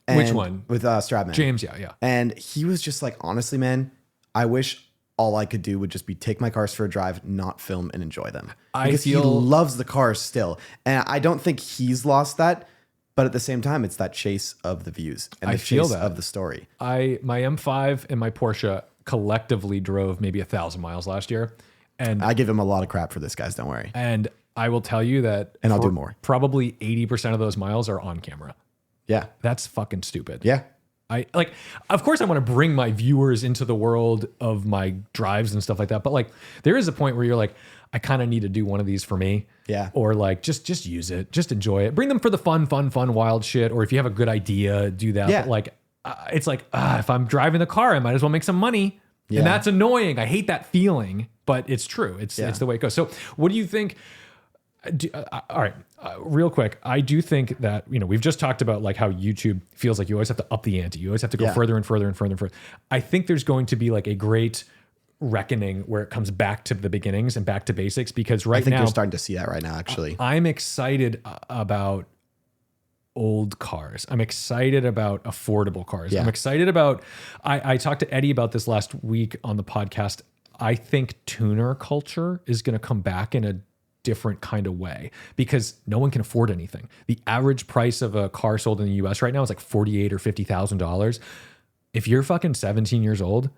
Which one? With Stradman. James. Yeah. And he was just like, honestly, man, I wish all I could do would just be take my cars for a drive, not film, and enjoy them. Because he loves the cars still. And I don't think he's lost that. But at the same time, it's that chase of the views and the chase of the story. My M5 and my Porsche collectively drove maybe 1,000 miles last year. And I give him a lot of crap for this, guys. Don't worry. And I will tell you that. And I'll do more. Probably 80% of those miles are on camera. Yeah. That's fucking stupid. Yeah. Of course I want to bring my viewers into the world of my drives and stuff like that. But like, there is a point where you're like, I kind of need to do one of these for me. Yeah. Or like, just use it, just enjoy it. Bring them for the fun, wild shit. Or if you have a good idea, do that. Yeah. But like, it's like, if I'm driving the car, I might as well make some money. Yeah. And that's annoying. I hate that feeling, but it's true. It's the way it goes. So what do you think? All right, real quick. I do think that, we've just talked about like how YouTube feels like you always have to up the ante. You always have to go further and further and further and further. I think there's going to be like a great reckoning where it comes back to the beginnings and back to basics, because I think you're starting to see that right now, actually. I'm excited about old cars. I'm excited about affordable cars. I'm excited about, I talked to Eddie about this last week on the podcast. I think tuner culture is going to come back in a different kind of way, because no one can afford anything. The average price of a car sold in the US right now is like $48,000 or $50,000. If you're fucking 17 years old,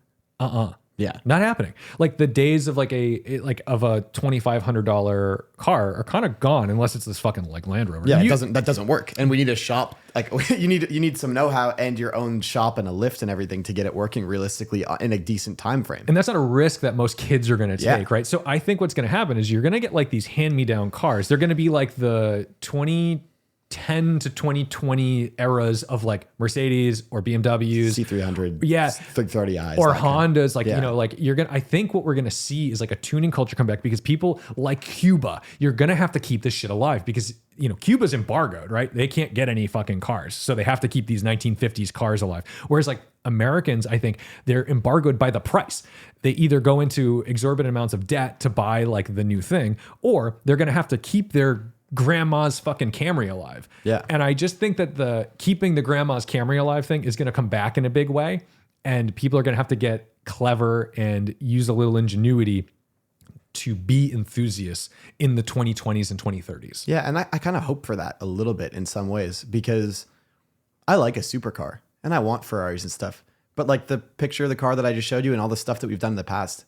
Yeah. Not happening. Like the days of like a $2,500 car are kind of gone, unless it's this fucking like Land Rover. Yeah, that doesn't work. And we need a shop. Like you need some know-how and your own shop and a lift and everything to get it working realistically in a decent time frame. And that's not a risk that most kids are going to take, right? So I think what's going to happen is you're going to get like these hand-me-down cars. They're going to be like the 2010 to 2020 eras of like Mercedes or BMWs, C300, 330i, or Hondas. Like, I think what we're going to see is like a tuning culture come back, because people like Cuba, you're going to have to keep this shit alive, because, Cuba's embargoed, right? They can't get any fucking cars. So they have to keep these 1950s cars alive. Whereas like Americans, I think they're embargoed by the price. They either go into exorbitant amounts of debt to buy like the new thing, or they're going to have to keep their grandma's fucking Camry alive. Yeah. And I just think that the keeping the grandma's Camry alive thing is going to come back in a big way. And people are going to have to get clever and use a little ingenuity to be enthusiasts in the 2020s and 2030s. Yeah. And I kind of hope for that a little bit in some ways, because I like a supercar and I want Ferraris and stuff. But like the picture of the car that I just showed you and all the stuff that we've done in the past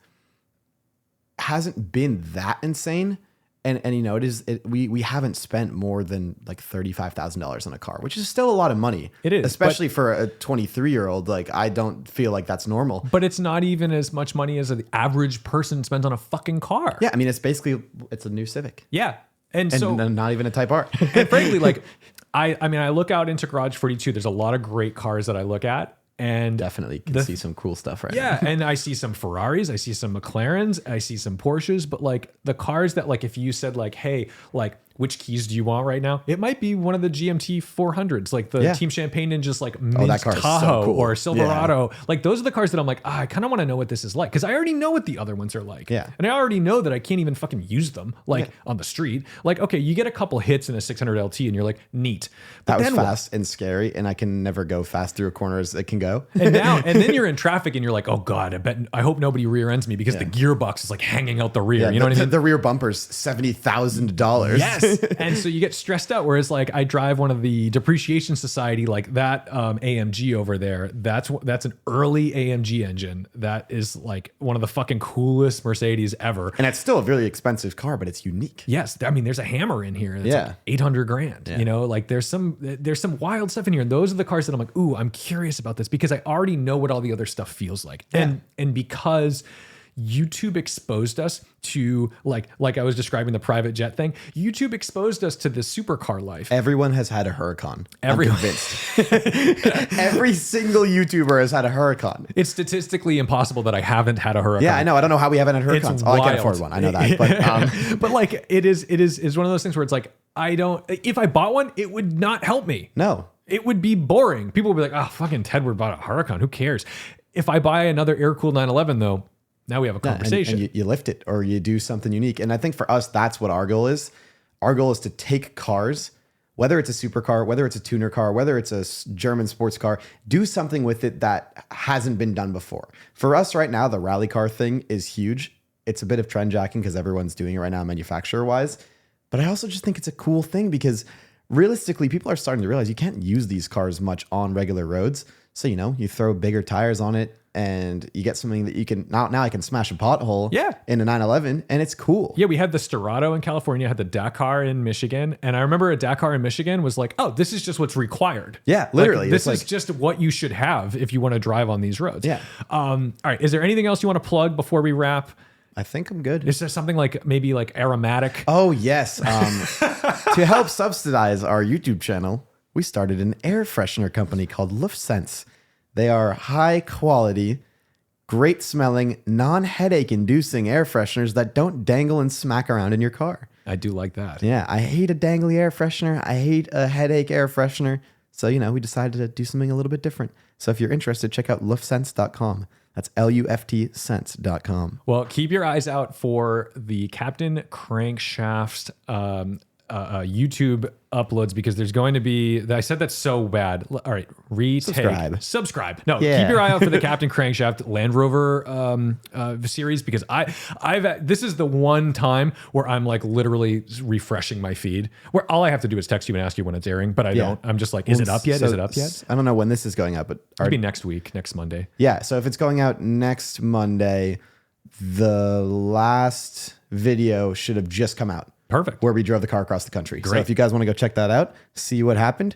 hasn't been that insane. And you know, we haven't spent more than like $35,000 on a car, which is still a lot of money. It is, especially for a 23-year-old. Like, I don't feel like that's normal. But it's not even as much money as the average person spends on a fucking car. Yeah, I mean, it's a new Civic. Yeah. And so not even a Type R. And frankly, like I mean, I look out into Garage 42. There's a lot of great cars that I look at. And definitely can see some cool stuff right now. Yeah, and I see some Ferraris, I see some McLarens, I see some Porsches, but like the cars that like if you said like, hey, like which keys do you want right now? It might be one of the GMT 400s, like the Team Champagne and just like mint that car is so Tahoe cool. or Silverado. Yeah. Like those are the cars that I'm like, I kind of want to know what this is like because I already know what the other ones are like. Yeah, and I already know that I can't even fucking use them like on the street. Like, okay, you get a couple hits in a 600 LT and you're like, neat. But that was fast and scary, and I can never go fast through a corner as it can go. And then you're in traffic and you're like, oh God, I hope nobody rear ends me because the gearbox is like hanging out the rear. You know what I mean? The rear bumper's $70,000. Yes. And so you get stressed out. Whereas like I drive one of the Depreciation Society, like that AMG over there. That's an early AMG engine. That is like one of the fucking coolest Mercedes ever. And it's still a really expensive car, but it's unique. Yes. I mean, there's a Hammer in here. That's like 800 grand. You know, like there's some wild stuff in here. And those are the cars that I'm like, ooh, I'm curious about this because I already know what all the other stuff feels like. And because YouTube exposed us to like I was describing the private jet thing. YouTube exposed us to this supercar life. Everyone has had a Huracan. Everyone. I'm convinced. Every single YouTuber has had a Huracan. It's statistically impossible that I haven't had a Huracan. Yeah, I know. I don't know how we haven't had Huracans. Oh, I can't afford one. I know that. But but like it is one of those things where it's like if I bought one, it would not help me. No. It would be boring. People would be like, oh, fucking Tedward bought a Huracan. Who cares? If I buy another air-cooled 911 though, now we have a conversation. And you lift it or you do something unique. And I think for us, that's what our goal is. Our goal is to take cars, whether it's a supercar, whether it's a tuner car, whether it's a German sports car, do something with it that hasn't been done before. For us right now, the rally car thing is huge. It's a bit of trend jacking because everyone's doing it right now manufacturer wise. But I also just think it's a cool thing because realistically, people are starting to realize you can't use these cars much on regular roads. So, you know, you throw bigger tires on it and you get something that you can now I can smash a pothole in a 911 and it's cool. Yeah, we had the Storado in California, had the Dakar in Michigan. And I remember a Dakar in Michigan was like, oh, this is just what's required. Yeah, literally. Like, this is just what you should have if you want to drive on these roads. Yeah. All right. Is there anything else you want to plug before we wrap? I think I'm good. Is there something like maybe like aromatic? Oh, yes. To help subsidize our YouTube channel, we started an air freshener company called Luftsense. They are high quality, great smelling, non-headache inducing air fresheners that don't dangle and smack around in your car. I do like that. Yeah, I hate a dangly air freshener. I hate a headache air freshener. So, you know, we decided to do something a little bit different. So if you're interested, check out luftsense.com. That's LUFTsense.com. Well, keep your eyes out for the Captain Crankshaft YouTube uploads because there's going to be, I said that's so bad. All right, subscribe. No, keep your eye out for the Captain Crankshaft Land Rover series because this is the one time where I'm like literally refreshing my feed where all I have to do is text you and ask you when it's airing, but I don't. I'm just like, is it up yet? Is it up yet? I don't know when this is going up, but it'll be next week, next Monday. Yeah, so if it's going out next Monday, the last video should have just come out. Perfect. Where we drove the car across the country. Great. So if you guys want to go check that out, see what happened.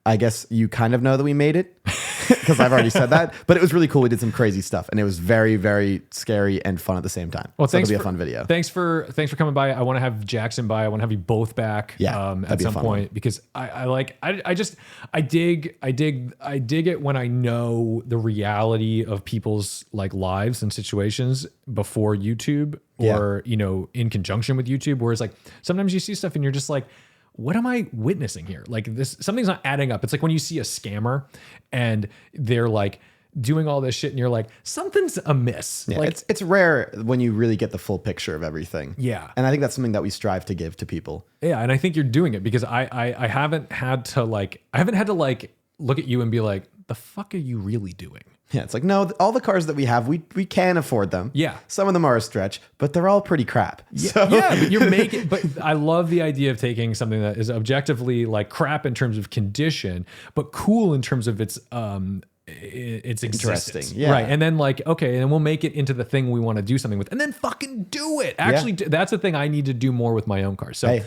I guess you kind of know that we made it because I've already said that, but it was really cool. We did some crazy stuff and it was very, very scary and fun at the same time. Well, so it'll be a fun video. Thanks for coming by. I want to have Jackson by. I want to have you both back at some point because I dig it when I know the reality of people's like lives and situations before YouTube or, you know, in conjunction with YouTube, whereas like sometimes you see stuff and you're just like, what am I witnessing here? Like something's not adding up. It's like when you see a scammer and they're like doing all this shit and you're like, something's amiss. Yeah, like it's rare when you really get the full picture of everything. Yeah. And I think that's something that we strive to give to people. Yeah. And I think you're doing it because I haven't had to like look at you and be like, the fuck are you really doing? Yeah, it's like, no, all the cars that we have, we can afford them. Yeah. Some of them are a stretch, but they're all pretty crap. So. Yeah, but you're making, but I love the idea of taking something that is objectively like crap in terms of condition, but cool in terms of its its existence. Interesting. Yeah. Right. And then like, okay, and we'll make it into the thing we want to do something with, and then fucking do it. Actually, that's the thing I need to do more with my own car. So Hey,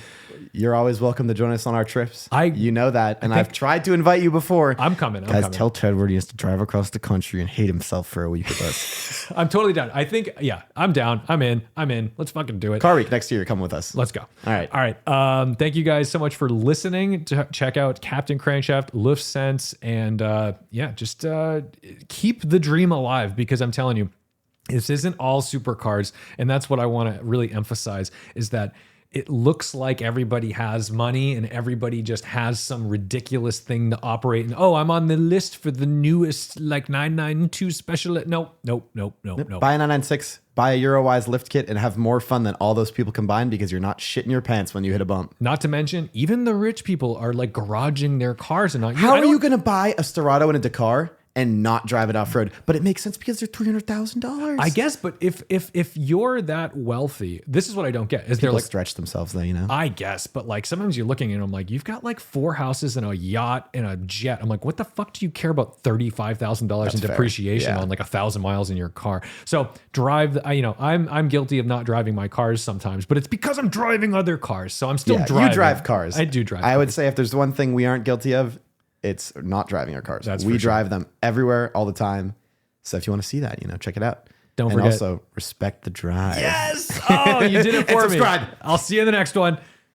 you're always welcome to join us on our trips. You know that. And I've tried to invite you before. I'm coming. Guys, tell Tedward he has to drive across the country and hate himself for a week with us. I'm totally down. I think, yeah, I'm down. I'm in. Let's fucking do it. Car week next year, come with us. Let's go. All right. All right. Thank you guys so much for listening. Check out Captain Crankshaft, Luft Sense, and just keep the dream alive, because I'm telling you, this isn't all supercars. And that's what I want to really emphasize, is that it looks like everybody has money and everybody just has some ridiculous thing to operate. And I'm on the list for the newest like 992 special. Nope. Buy a 996, buy a Eurowise lift kit, and have more fun than all those people combined, because you're not shitting your pants when you hit a bump. Not to mention, even the rich people are like garaging their cars and not. How are you going to buy a Storado and a Dakar and not drive it off road? But it makes sense because they're $300,000. I guess, but if you're that wealthy, this is what I don't get. Is People they're like stretch themselves though, you know? I guess, but like sometimes you're looking and I'm like, you've got like 4 houses and a yacht and a jet. I'm like, what the fuck do you care about $35,000 in depreciation on like 1,000 miles in your car? So drive. I'm guilty of not driving my cars sometimes, but it's because I'm driving other cars. So I'm still driving. You drive cars. I do drive. I would say if there's one thing we aren't guilty of, it's not driving our cars. We drive them everywhere, all the time. So if you want to see that, check it out. Don't forget. And also respect the drive. Yes. Oh, you did it for me. Subscribe. I'll see you in the next one.